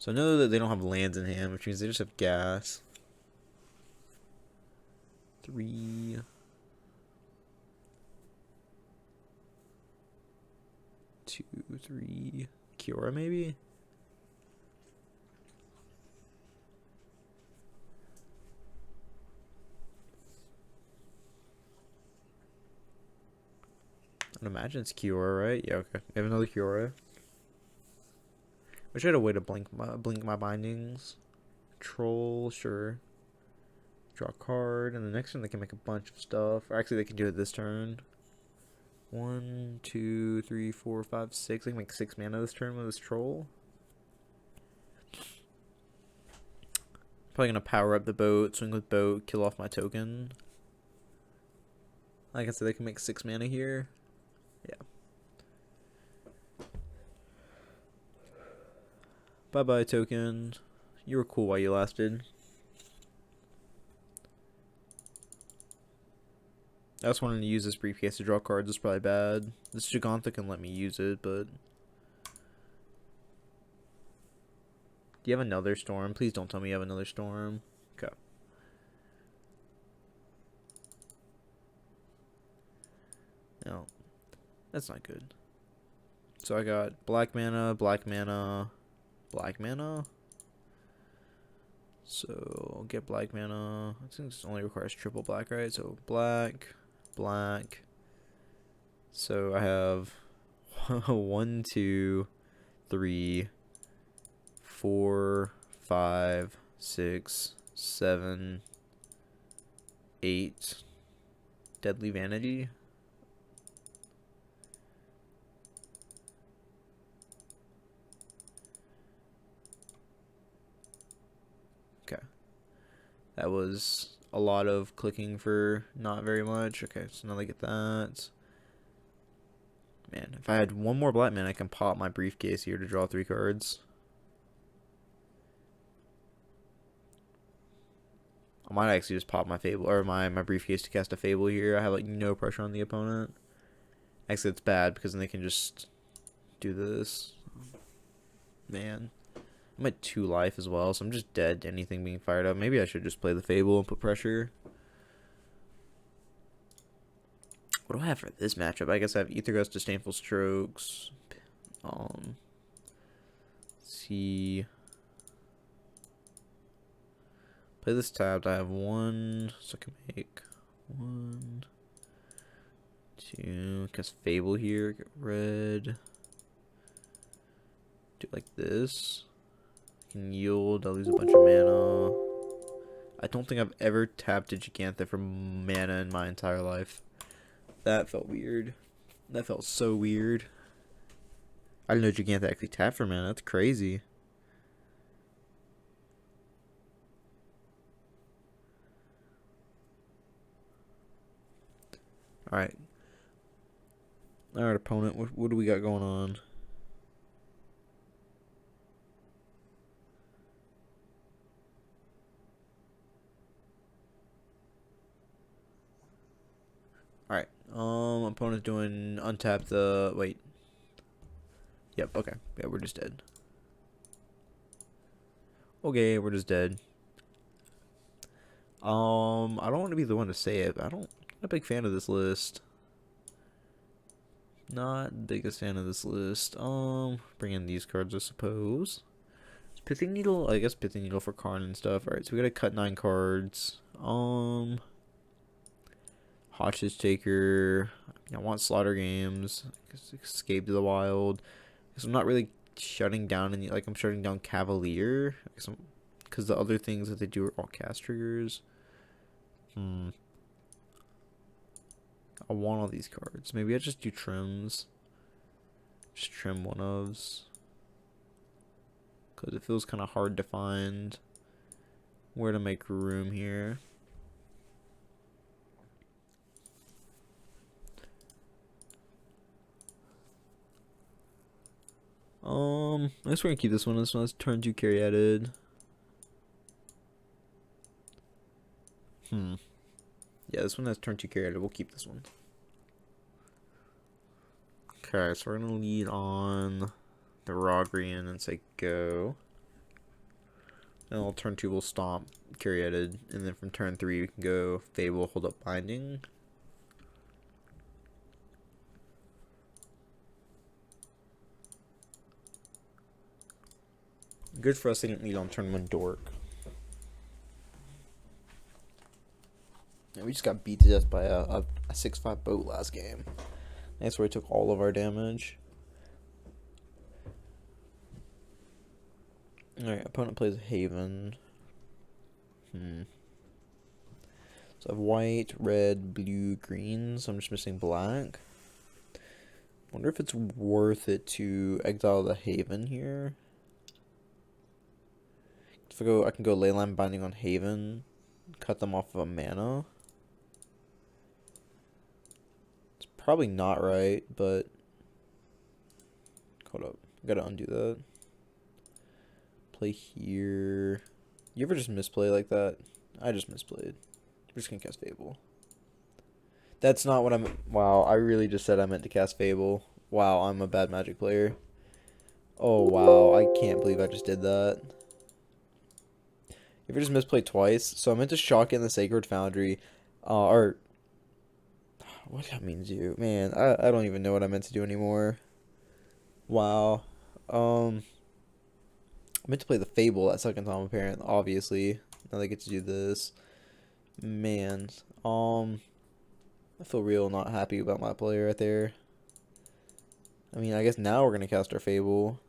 So I know that they don't have lands in hand, which means they just have gas. 3. 2, 3. Kiora maybe? I'd imagine it's Kiora, right? Yeah, okay. We have another Kiora. Wish I had a way to blink my bindings. Troll, sure. Draw a card, and the next turn they can make a bunch of stuff. Or actually, they can do it this turn. 1, 2, 3, 4, 5, 6. They can make 6 mana this turn with this troll. Probably gonna power up the boat, swing with boat, kill off my token. Like I said, they can make 6 mana here. Yeah. Bye bye, token. You were cool while you lasted. I just wanted to use this briefcase to draw cards. It's probably bad. This Gigantha can let me use it, but... Do you have another storm? Please don't tell me you have another storm. Okay. No. That's not good. So I got black mana, black mana, black mana. So I'll get black mana. I think this only requires triple black, right? So black, black. So I have 1, 2, 3, 4, 5, 6, 7, 8. Deadly Vanity. Okay. That was a lot of clicking for not very much. Okay, so now they get that. Man, if I had one more black man, I can pop my briefcase here to draw 3 cards. I might actually just pop my Fable, or my briefcase to cast a Fable here. I have like no pressure on the opponent. Actually, it's bad because then they can just do this. Man. I'm at 2 life as well, so I'm just dead to anything being fired up. Maybe I should just play the Fable and put pressure. What do I have for this matchup? I guess I have Ether Gust, Disdainful Strokes. Let's see. Play this tapped. I have 1, so I can make 1, 2. Cast Fable here. Get red. Do it like this. Can yield. I'll lose a bunch of mana. I don't think I've ever tapped a Gigantha for mana in my entire life. That felt weird. That felt so weird. I didn't know Gigantha actually tapped for mana. That's crazy. Alright. Alright, opponent. What do we got going on? Alright. Opponent's doing untap the... Wait. Yep, okay. Yeah, we're just dead. Okay, we're just dead. I don't want to be the one to say it, but I'm not a big fan of this list. Not the biggest fan of this list. Bring in these cards, I suppose. Pithing Needle, I guess Pithing Needle for Karn and stuff. Alright, so we gotta cut 9 cards. Hostage Taker. I want Slaughter Games. Escape to the Wild. Because I'm not really shutting down any, like I'm shutting down Cavalier. Because the other things that they do are all cast triggers. I want all these cards. Maybe I just do trims. Just trim one ofs. Because it feels kind of hard to find where to make room here. I guess we're gonna keep this one. This one's turn 2 Caryatid. Yeah, this one has turn 2 Caryatid. We'll keep this one. Okay, so we're gonna lead on the Rogrian and say go. Then on turn 2 we'll stomp Caryatid, and then from turn 3 we can go Fable, hold up Binding. Good for us they didn't lead on turn 1 Dork. Yeah, we just got beat to death by a 6-5 boat last game. That's where we took all of our damage. Alright, opponent plays Haven. So I have white, red, blue, green, so I'm just missing black. Wonder if it's worth it to exile the Haven here. If I can go Leyline Binding on Haven, cut them off of a mana. It's probably not right, but hold up, I gotta undo that. Play here. You ever just misplay like that? I just misplayed. We're just gonna cast Fable. That's not what I'm. Wow, I really just said I meant to cast Fable. Wow, I'm a bad Magic player. Oh wow, I can't believe I just did that. You ever just misplayed twice? So I meant to shock in the Sacred Foundry, or what did that mean to do? Man, I don't even know what I meant to do anymore. Wow. I meant to play the Fable that second time apparent, obviously. Now they get to do this. Man. I feel real not happy about my play right there. I mean, I guess now we're gonna cast our Fable.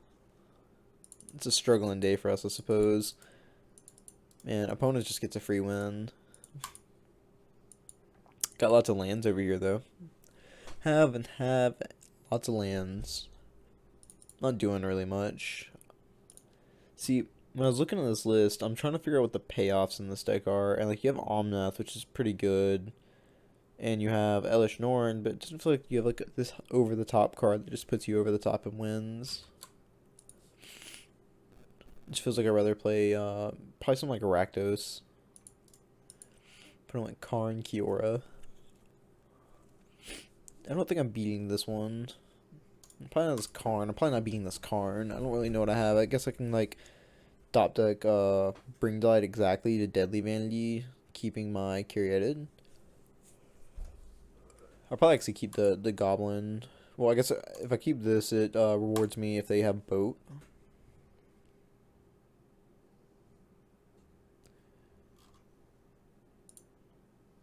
It's a struggling day for us, I suppose. Man, opponent just gets a free win. Got lots of lands over here, though. Have lots of lands. Not doing really much. See, when I was looking at this list, I'm trying to figure out what the payoffs in this deck are. And, like, you have Omnath, which is pretty good. And you have Elish Norn, but it doesn't feel like you have, like, this over-the-top card that just puts you over the top and wins. It just feels like I'd rather play, probably something like Rakdos. Put on, like, Karn, Kiora. I don't think I'm beating this one. I'm probably not this Karn. I'm probably not beating this Karn. I don't really know what I have. I guess I can, like, top deck Bring Delight exactly to Deadly Vanity, keeping my Curated. I'll probably actually keep the Goblin. Well, I guess if I keep this, it rewards me if they have Boat.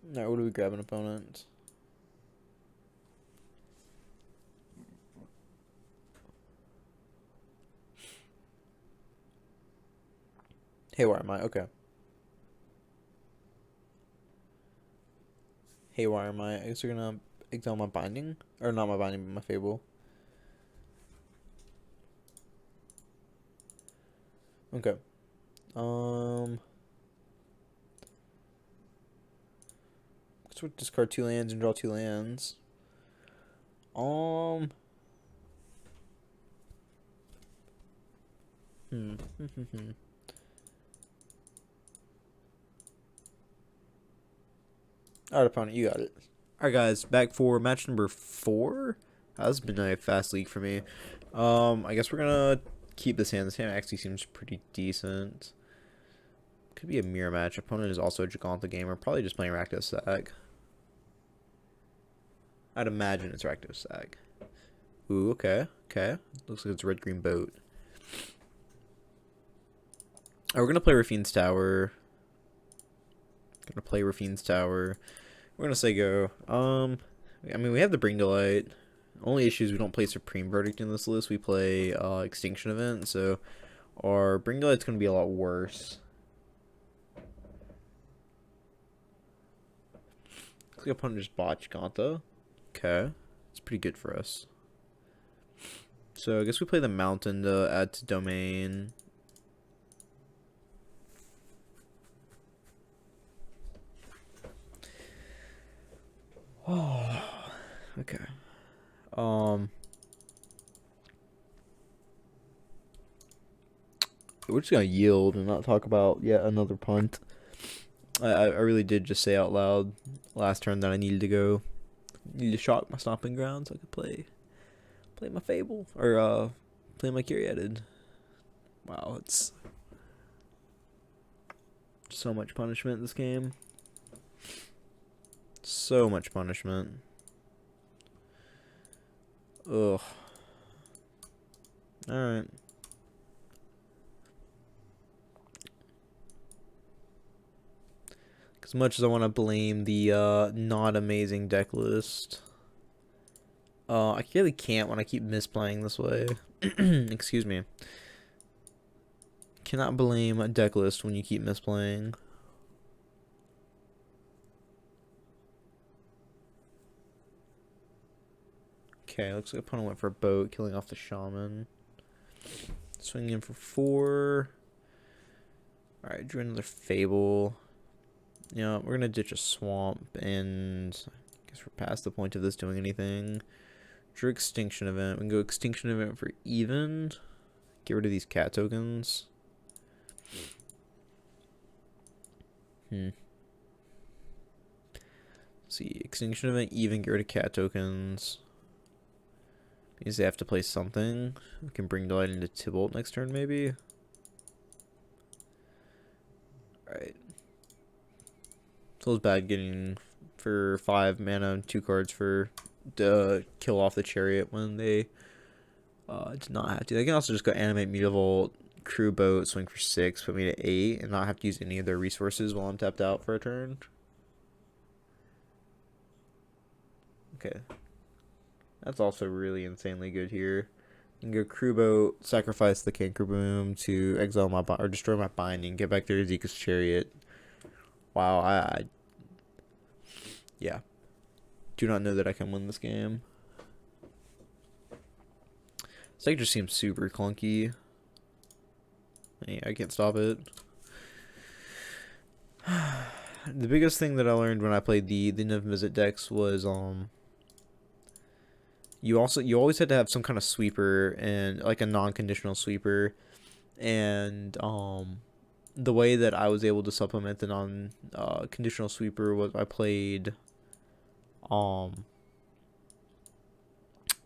Alright, what do we grab an opponent? Haywire Might, okay. Haywire Might. I guess we're gonna exile my Binding. Or not my Binding, but my Fable. Okay. Guess we'll discard 2 lands and draw 2 lands. Alright, opponent, you got it. Alright, guys, back for match number 4. This has been a fast league for me. I guess we're gonna keep this hand. This hand actually seems pretty decent. Could be a mirror match. Opponent is also a Giganta gamer. Probably just playing Rakdos Sag. I'd imagine it's Rakdos Sag. Ooh, okay. Okay. Looks like it's red-green boat. Oh, we're gonna play Rafine's Tower. We're gonna say go. I mean, we have the Bring Delight. Only issue is we don't play Supreme Verdict in this list. We play Extinction Event, so our Bring Delight's gonna be a lot worse. Looks like the opponent just bought Giganta. Okay, it's pretty good for us. So I guess we play the Mountain to add to Domain. Oh, okay. We're just gonna yield and not talk about yet another punt. I really did just say out loud last turn that I needed to go. Need to shock my stomping ground so I could play my Fable or play my Curated. Wow, it's so much punishment this game. So much punishment. Ugh. Alright. As much as I want to blame the not amazing deck list, I really can't when I keep misplaying this way. Excuse me. Cannot blame a deck list when you keep misplaying. Okay, looks like opponent went for a boat, killing off the shaman. Swinging in for 4. Alright, drew another fable. Yeah, we're gonna ditch a swamp, and I guess we're past the point of this doing anything. Drew extinction event. We can go extinction event for even. Get rid of these cat tokens. Let's see, extinction event even, get rid of cat tokens. Means they have to play something. We can bring delight into Tybalt next turn, maybe. Alright. Feels bad getting for 5 mana and 2 cards for kill off the chariot when they did not have to. They can also just go animate Mutavault, crew boat, swing for 6, put me to 8, and not have to use any of their resources while I'm tapped out for a turn. Okay. That's also really insanely good here. You can go crew boat, sacrifice the Canker Boom to exile my or destroy my binding, get back there to Zika's chariot. Wow, yeah. Do not know that I can win this game. This deck just seems super clunky. I can't stop it. The biggest thing that I learned when I played the NIV Visit decks was you always had to have some kind of sweeper, and like a non-conditional sweeper, and the way that I was able to supplement the non-conditional sweeper was I played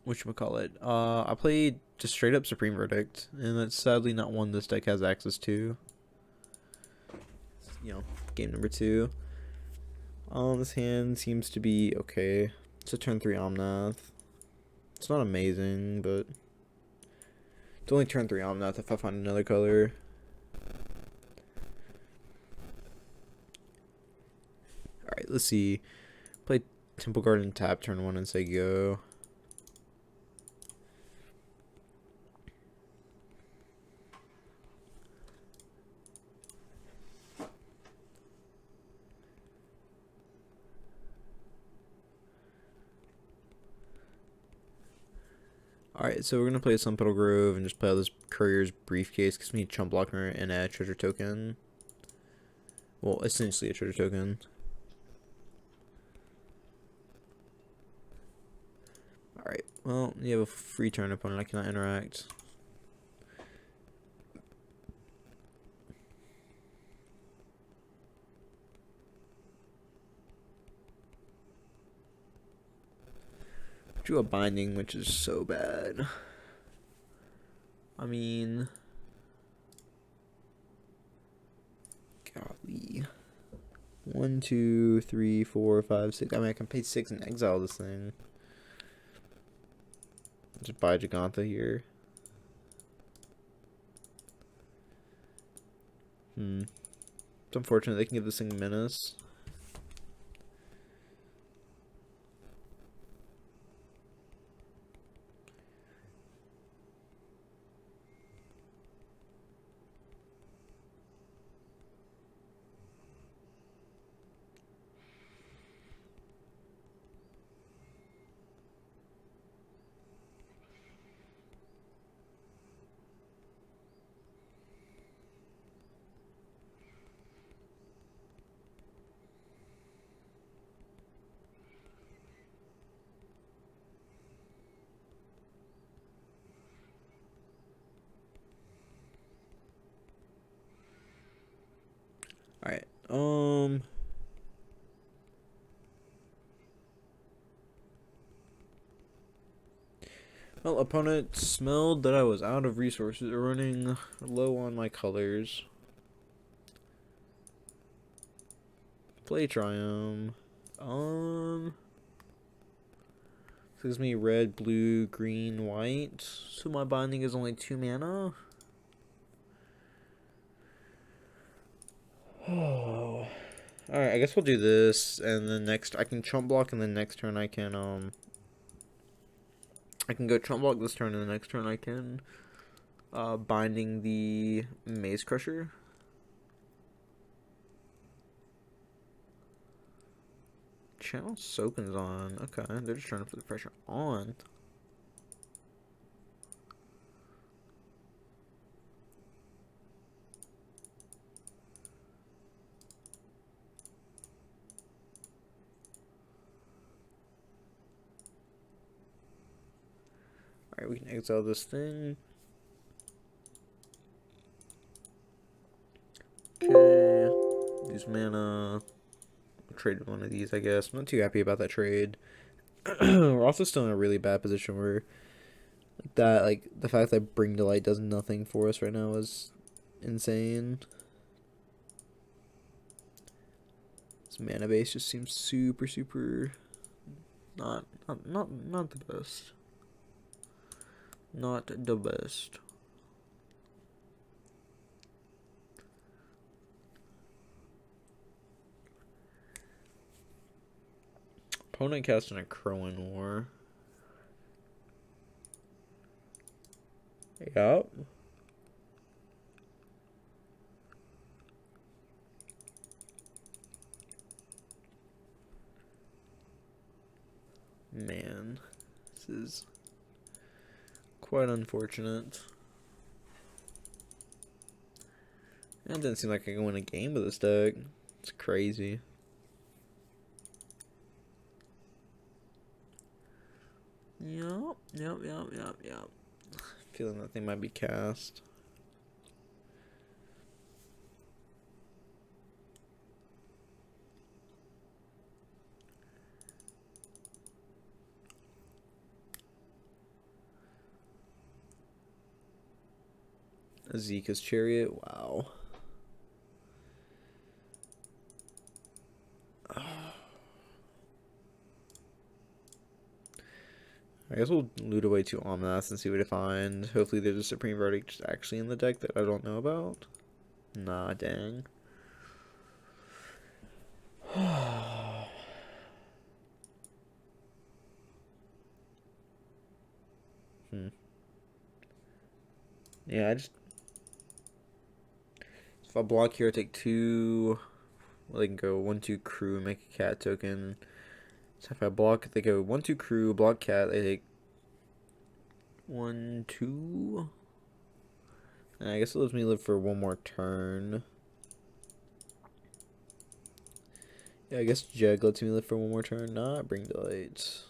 whatchamacallit, I played just straight up Supreme Verdict, and that's sadly not one this deck has access to. You know, game number 2. This hand seems to be okay. It's a turn 3 Omnath. It's not amazing, but it's only turn 3 Omnath if I find another color. Alright, let's see. Play Temple Garden tap turn 1 and say go. Alright, so we're going to play Sun Petal Grove and just play out this Courier's Briefcase. Gives me a Chump Blocker and a treasure token. Well, essentially a treasure token. Alright, well, you have a free turn opponent. I cannot interact. Drew a binding, which is so bad. I mean, golly. 1, 2, 3, 4, 5, 6. I mean, I can pay 6 and exile this thing. Just buy Jagantha here. It's unfortunate they can give this thing menace. Alright, well, opponent smelled that I was out of resources, running low on my colors. Play Triumph. Gives me red, blue, green, white. So my binding is only 2 mana. Oh. Alright, I guess we'll do this, and then next I can chump block, and then next turn I can go chump block this turn, and the next turn I can binding the Maze Crusher. Channel Soaken's on. Okay, they're just trying to put the pressure on. Alright, we can exile this thing. Okay. Use mana. Trade one of these, I guess. I'm not too happy about that trade. We're also still in a really bad position where like the fact that Bring to Light does nothing for us right now is insane. This mana base just seems super not the best. Not the best. Opponent casting a Crowing War. Yup. Man, this is quite unfortunate. It doesn't seem like I can win a game with this deck. It's crazy. Yup. Feeling that thing might be cast. Azeka's Chariot, wow. I guess we'll loot away 2 Omnaths and see what I find. Hopefully there's a Supreme Verdict actually in the deck that I don't know about. Nah, dang. Yeah, if I block here, I take 2. Well, they can go 1/2 crew, make a cat token. So if I block, they go 1/2 crew, block cat, they take 1/2. And I guess it lets me live for 1 more turn. Yeah, I guess Jug lets me live for 1 more turn, not Bring Delight.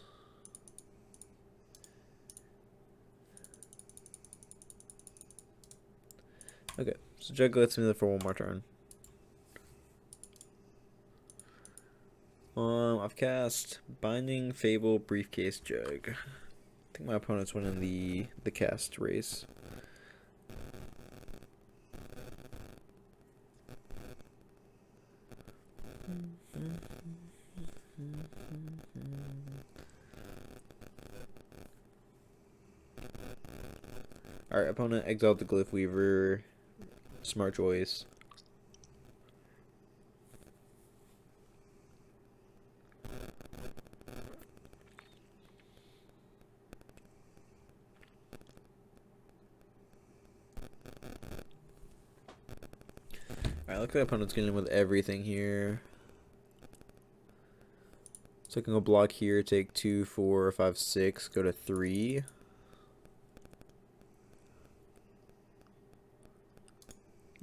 Okay, so Jug lets me live for 1 more turn. I've cast Binding, Fable, Briefcase, Jug. I think my opponent's winning the cast race. Alright, opponent exiled the Glyph Weaver. Smart choice. Alright, look at opponent's getting in with everything here. So I can go block here, take 2, 4, 5, 6, go to 3.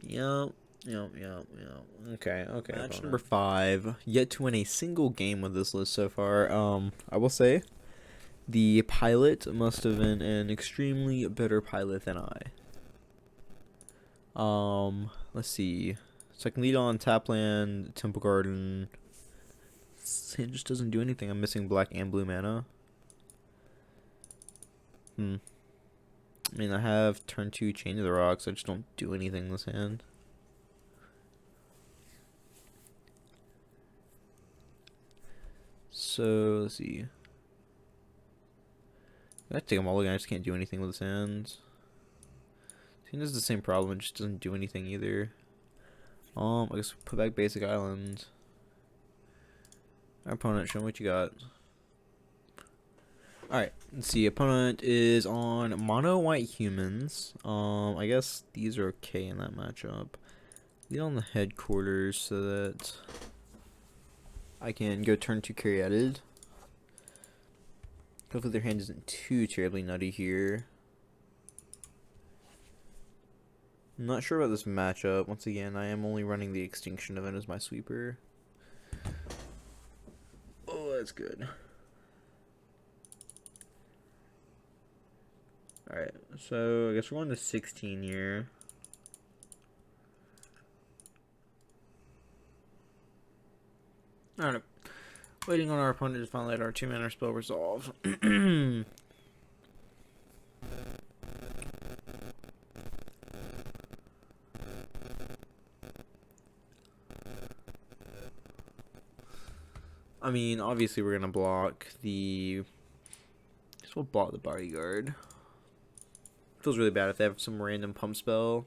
Yup. Okay. Match number 5. Yet to win a single game with this list so far. I will say, the pilot must have been an extremely better pilot than I. Let's see. So I can lead on Tapland, Temple Garden. It just doesn't do anything. I'm missing black and blue mana. I mean, I have turn 2 Chain of the Rocks. I just don't do anything in this hand. So, let's see. I have to take a mulligan. I just can't do anything with this hand. I think this is the same problem. It just doesn't do anything either. I guess put back Basic Island. Our opponent, show me what you got. Alright, let's see. Opponent is on mono white humans. I guess these are okay in that matchup. Lead on the headquarters so that I can go turn 2 carry added. Hopefully their hand isn't too terribly nutty here. I'm not sure about this matchup. Once again, I am only running the extinction event as my sweeper. Oh, that's good. Alright, so I guess we're going to 16 here. Alright, waiting on our opponent to finally let our 2-mana spell resolve. I mean, obviously we're gonna block the. Guess we'll block the bodyguard. Feels really bad if they have some random pump spell.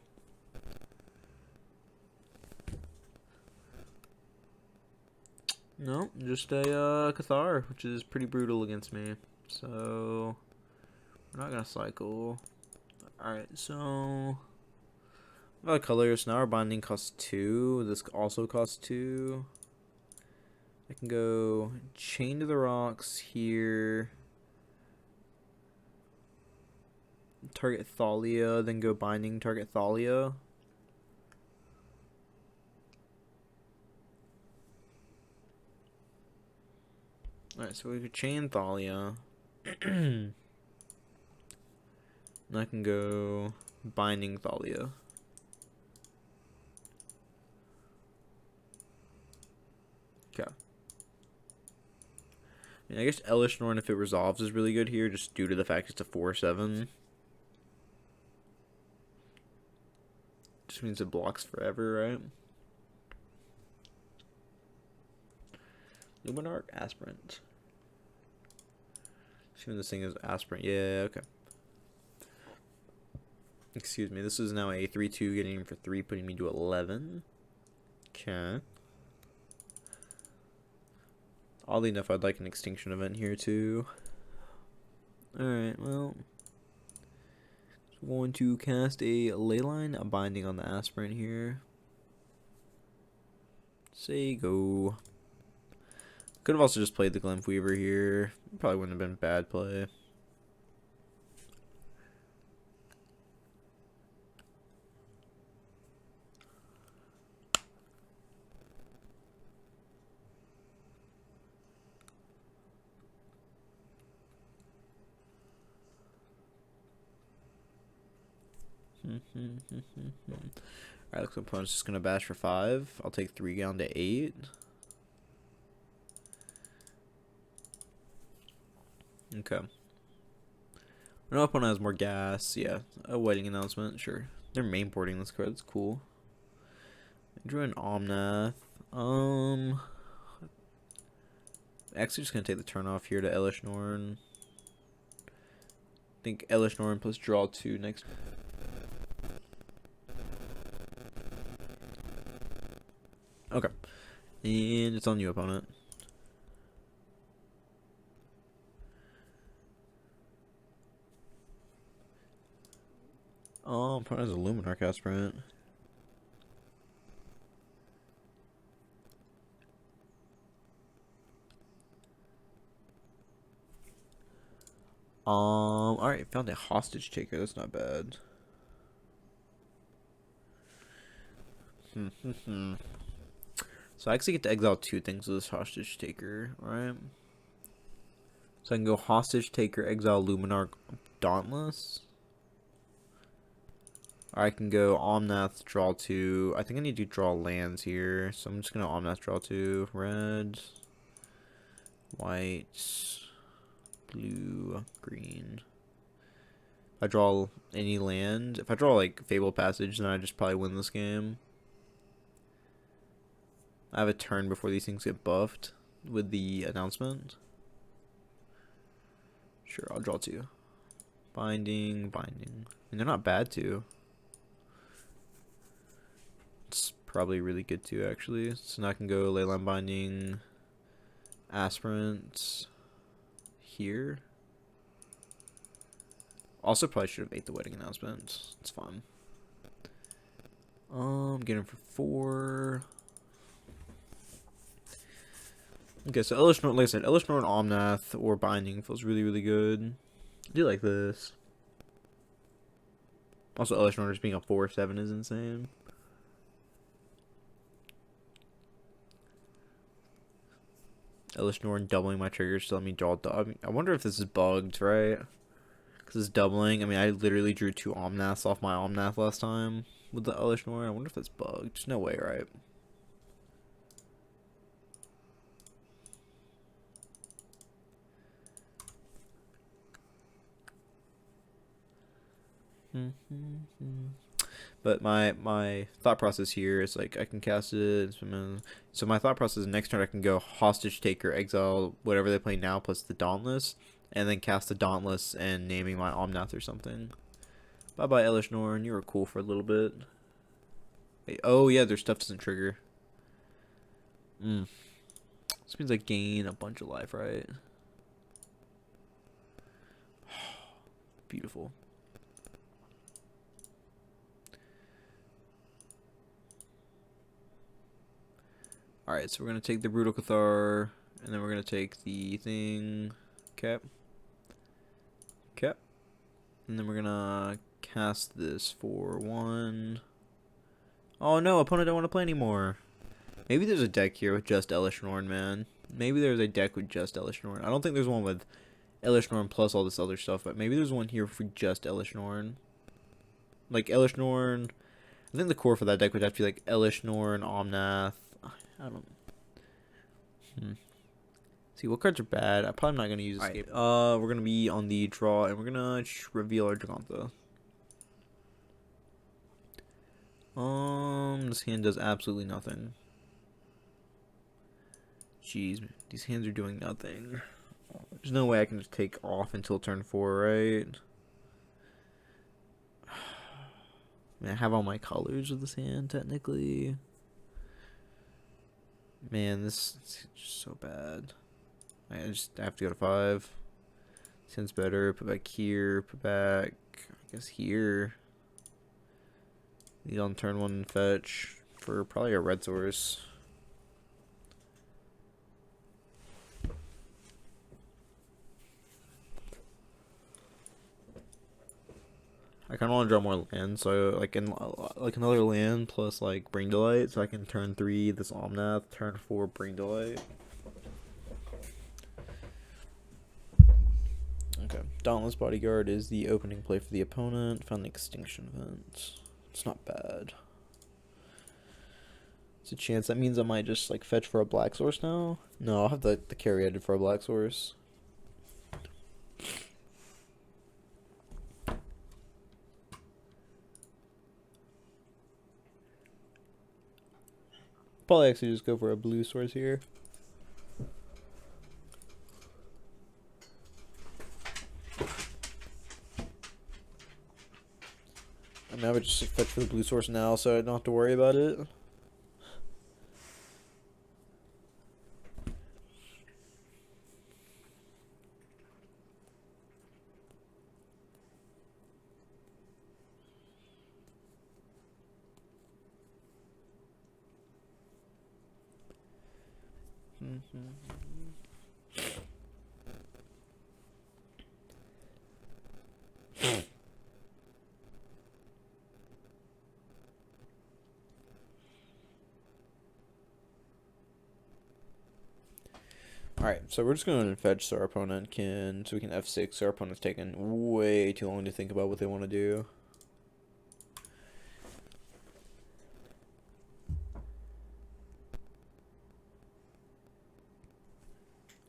No, just a Cathar, which is pretty brutal against me. So we're not gonna cycle. Alright, so colors. Now our binding costs 2. This also costs 2. I can go Chain to the Rocks here. Target Thalia, then go binding, target Thalia. Alright, so we could chain Thalia. And I can go binding Thalia. Okay. I guess Elish Norn, if it resolves, is really good here, just due to the fact it's a 4/7. Just means it blocks forever, right? Luminarch Aspirant. Assuming this thing is Aspirant. Yeah, okay. Excuse me. This is now a 3/2, getting him for 3, putting me to 11. Okay. Oddly enough, I'd like an extinction event here too. Alright, well. I'm going to cast a Leyline, a binding on the Aspirant here. Say go. Could have also just played the Glymph here. Probably wouldn't have been a bad play. Alright, looks like opponent's just gonna bash for 5. I'll take 3 down to 8. Okay. I know opponent has more gas. Yeah, a wedding announcement. Sure. They're main boarding this card. That's cool. I drew an Omnath. Actually, just gonna take the turn off here to Elish Norn. I think Elish Norn plus draw 2 next. Okay. And it's on you, opponent. Opponent has a Luminarch Aspirant. Alright, found a hostage taker. That's not bad. So I actually get to exile 2 things with this hostage taker, right? So I can go hostage taker, exile Luminarch, Dauntless. Or I can go Omnath, draw 2. I think I need to draw lands here, so I'm just gonna Omnath, draw 2. Red, white, blue, green. If I draw any land, if I draw like Fable Passage, then I just probably win this game. I have a turn before these things get buffed with the announcement. Sure, I'll draw 2. Binding, binding. And they're not bad too. It's probably really good too, actually. So now I can go Leyline Binding, Aspirant here. Also, probably should have ate the wedding announcement. It's fine. Get him for 4. Okay, so Elish Norn, like I said, Elish Norn Omnath or Binding feels really, really good. I do like this. Also, Elish Norn just being a 4/7 is insane. Elish Norn doubling my triggers to let me draw. I wonder if this is bugged, right? Because it's doubling. I mean, I literally drew 2 Omnaths off my Omnath last time with the Elish Norn. I wonder if that's bugged. There's no way, right? But my thought process here is like I can cast it. So my thought process is next turn I can go Hostage Taker, exile whatever they play now plus the Dauntless, and then cast the Dauntless and naming my Omnath or something. Bye bye Elish Norn, you were cool for a little bit. Hey, oh yeah, their stuff doesn't trigger. This means I gain a bunch of life, right? Beautiful. Alright, so we're going to take the Brutal Cathar, and then we're going to take the thing, cap, and then we're going to cast this for 1. Oh no, opponent don't want to play anymore. Maybe there's a deck here with just Elish Norn, man. Maybe there's a deck with just Elish Norn. I don't think there's one with Elish Norn plus all this other stuff, but maybe there's one here for just Elish Norn. Like Elish Norn, I think the core for that deck would have to be like Elish Norn, Omnath. I don't. See what cards are bad. I'm probably not gonna use Escape. Right. We're gonna be on the draw, and we're gonna reveal our Gigantha. This hand does absolutely nothing. Jeez, these hands are doing nothing. There's no way I can just take off until turn 4, right? I mean, I have all my colors of this hand, technically. Man, this is just so bad. I have to go to 5. This hand's better. Put back here. Put back, I guess, here. Need on turn 1 fetch for probably a red source. I kind of want to draw more land, so like another land plus like Bring Delight, so I can turn 3 this Omnath, turn 4 Bring Delight. Okay, Dauntless Bodyguard is the opening play for the opponent. Found the Extinction event. It's not bad. It's a chance. That means I might just like fetch for a black source now. No, I'll have the carry added for a black source. Probably actually just go for a blue source here. I mean, I would just fetch for the blue source now, so I don't have to worry about it. Alright, so we're just going to fetch so our opponent can, so we can F6, so our opponent's taking way too long to think about what they want to do.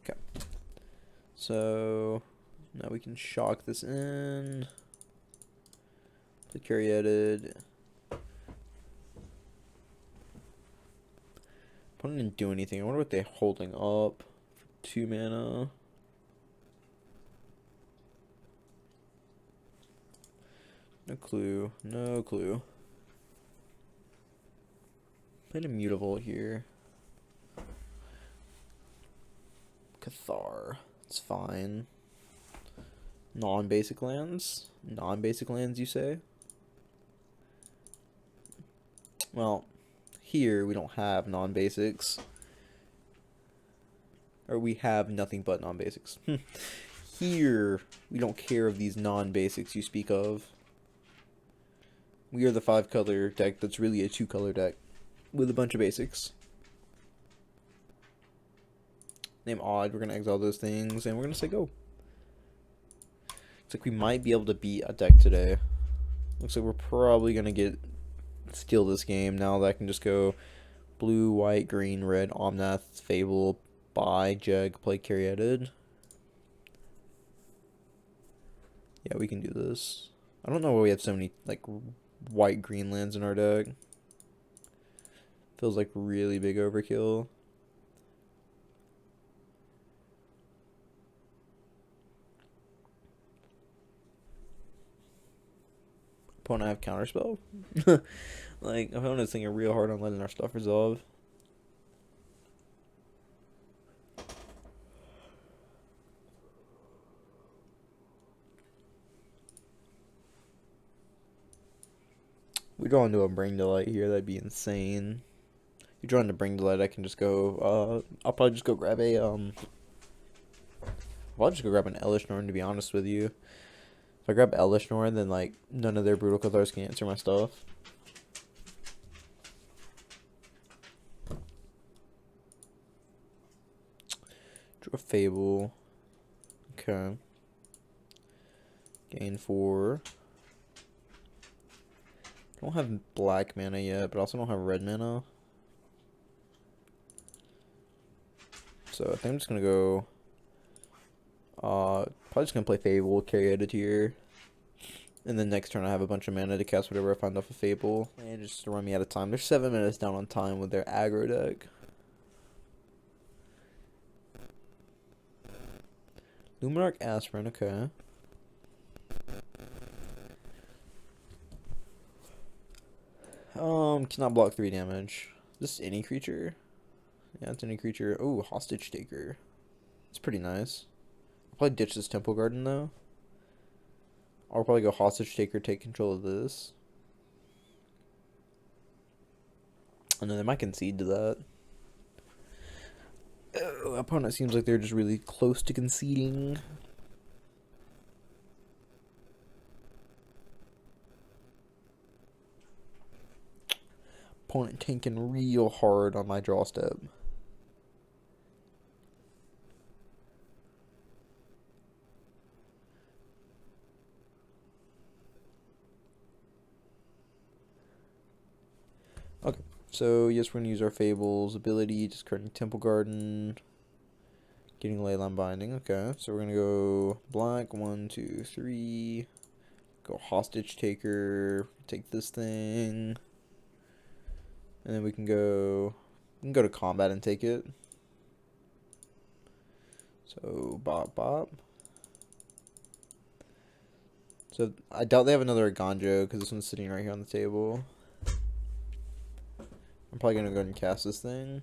Okay. So, now we can shock this in. Play carry added. Opponent didn't do anything. I wonder what they're holding up. 2 mana. No clue. No clue. Played a Mutable here. Cathar. It's fine. Non-basic lands? Non-basic lands, you say? Well, here we don't have non-basics. Or we have nothing but non-basics. Here, we don't care of these non-basics you speak of. We are the 5-color deck that's really a 2-color deck with a bunch of basics. Name odd, we're going to exile those things, and we're going to say go. Looks like we might be able to beat a deck today. Looks like we're probably going to steal this game now that I can just go blue, white, green, red, Omnath, Fable, buy, Jag, play Caryatid. Yeah, we can do this. I don't know why we have so many, like, white green lands in our deck. Feels like really big overkill. Opponent have counterspell? Like, opponent's thinking real hard on letting our stuff resolve. We draw into a Bring Delight here, that'd be insane. If you draw into Bring Delight, I can just go, I'll probably just go grab a, I'll just go grab an Elish Norn, to be honest with you. If I grab Elish Norn, then, like, none of their Brutal Cathars can answer my stuff. Draw a Fable. Okay. Gain 4. Don't have black mana yet, but also don't have red mana. So I think I'm just gonna go. Probably just gonna play Fable, Caryatid here, and then next turn I have a bunch of mana to cast whatever I find off of Fable, and just to run me out of time. They're 7 minutes down on time with their aggro deck. Luminarch Aspirin, okay. Cannot block 3 damage. Is this any creature? Yeah, it's any creature. Oh, Hostage Taker. It's pretty nice. I'll probably ditch this Temple Garden though. I'll probably go Hostage Taker, take control of this. And then they might concede to that. Oh, opponent seems like they're just really close to conceding. Opponent tanking real hard on my draw step. Okay, so yes, we're going to use our Fable's ability, discarding Temple Garden, getting Leyline Binding. Okay, so we're going to go black, 1, 2, 3, go Hostage Taker, take this thing, and then we can go to combat and take it. So, bop, bop. So, I doubt they have another Ganjo, because this one's sitting right here on the table. I'm probably going to go ahead and cast this thing.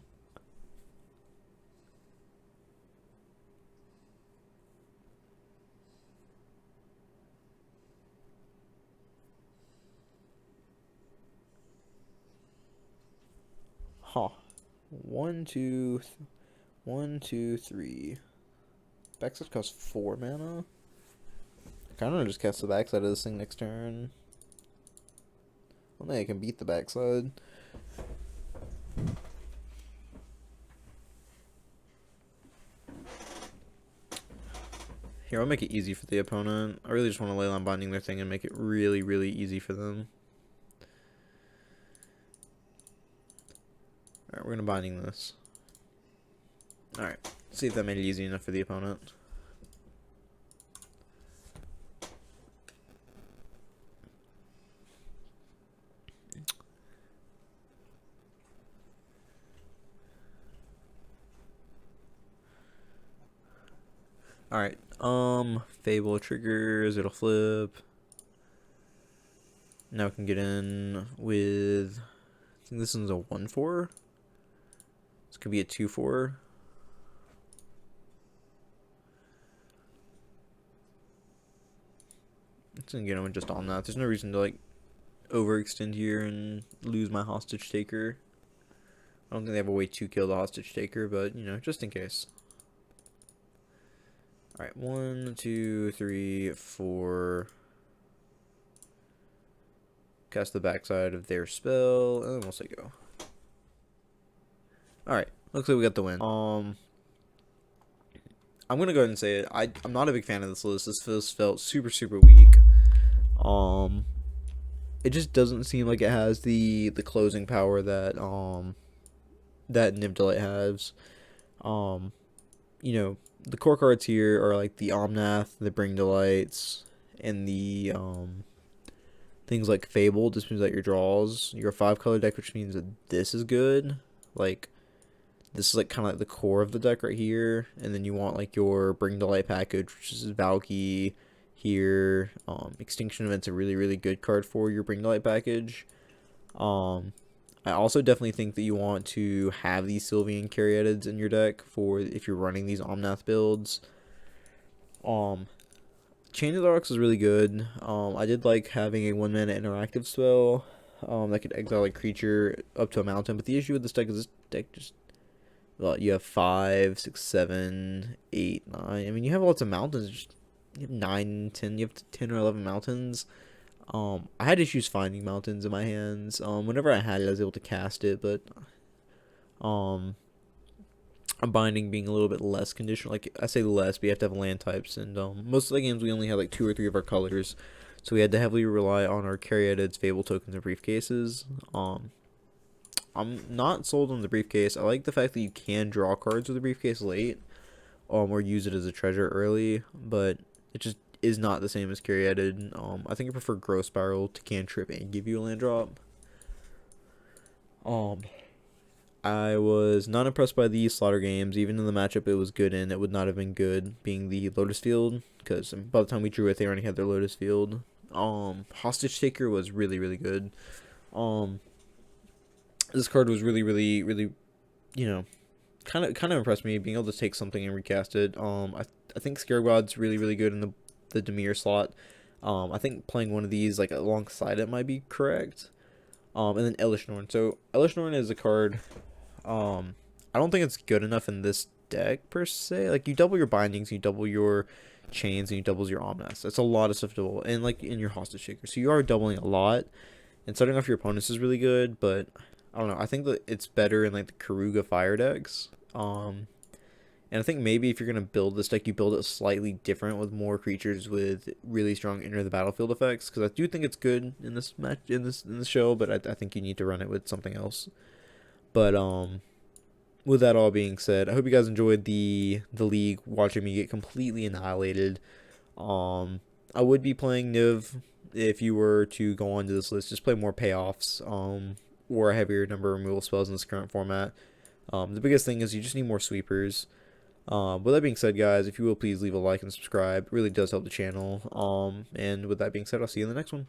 Huh. 1, 2, 1, 2, 3. Backside costs 4 mana. I kind of just cast the backside of this thing next turn. Well, I can beat the backside. Here, I'll make it easy for the opponent. I really just want to Leyline Binding their thing and make it really, really easy for them. Alright, we're going to Binding this. Alright, see if that made it easy enough for the opponent. Alright, Fable triggers, it'll flip. Now we can get in with, I think this one's a 1/4. This could be a 2/4. It's gonna get him just on that. There's no reason to like overextend here and lose my hostage taker. I don't think they have a way to kill the hostage taker, but you know, just in case. Alright, 1, 2, 3, 4. Cast the backside of their spell, and then we'll say go. Alright, looks like we got the win. I'm gonna go ahead and say it. I'm not a big fan of this list. This felt super, super weak. It just doesn't seem like it has the closing power that that NIV Delight has. You know, the core cards here are like the Omnath, the Bring Delights, and the things like Fable. This means that your draws. You're a 5-color deck, which means that this is good. Like, this is like kind of like the core of the deck right here. And then you want like your Bring Delight package, which is Valky here. Extinction Event's a really, really good card for your Bring Delight package. I also definitely think that you want to have these Sylvian Caryatids in your deck for if you're running these Omnath builds. Chain of the Rocks is really good. I did like having a 1-mana interactive spell that could exile a creature up to a mountain, but the issue with this deck is this deck just, well, you have 5, 6, 7, 8, 9. I mean, you have lots of mountains. You have 9, 10. You have 10 or 11 mountains. I had issues finding mountains in my hands. Whenever I had it, I was able to cast it, but a binding being a little bit less conditional. Like, I say less, but you have to have land types, and most of the games we only had like 2 or 3 of our colors, so we had to heavily rely on our Caryatids, Fable tokens, and briefcases. I'm not sold on the briefcase. I like the fact that you can draw cards with the briefcase late, or use it as a treasure early, but it just is not the same as Caryatid. I think I prefer Growth Spiral to cantrip and give you a land drop. I was not impressed by the Slaughter games. Even in the matchup it was good in, it would not have been good being the Lotus Field, because by the time we drew it, they already had their Lotus Field. Hostage Taker was really, really good. This card was really, really, really, you know, kind of impressed me, being able to take something and recast it. I think Scare God's really, really good in the Dimir slot. I think playing one of these like alongside it might be correct. And then Elish Norn. So Elish Norn is a card. I don't think it's good enough in this deck per se. Like, you double your bindings, you double your chains, and you double your Omnath. That's a lot of stuff to double, and like in your Hostage Shaker. So you are doubling a lot, and starting off your opponents is really good. But I don't know. I think that it's better in like the Karuga fire decks. And I think maybe if you're gonna build this deck, you build it slightly different with more creatures with really strong enter the battlefield effects. Because I do think it's good in this match, in this show, but I think you need to run it with something else. But with that all being said, I hope you guys enjoyed the league, watching me get completely annihilated. I would be playing NIV if you were to go onto this list. Just play more payoffs, or a heavier number of removal spells in this current format. The biggest thing is you just need more sweepers. With that being said, guys, if you will please leave a like and subscribe. It really does help the channel. And with that being said, I'll see you in the next one.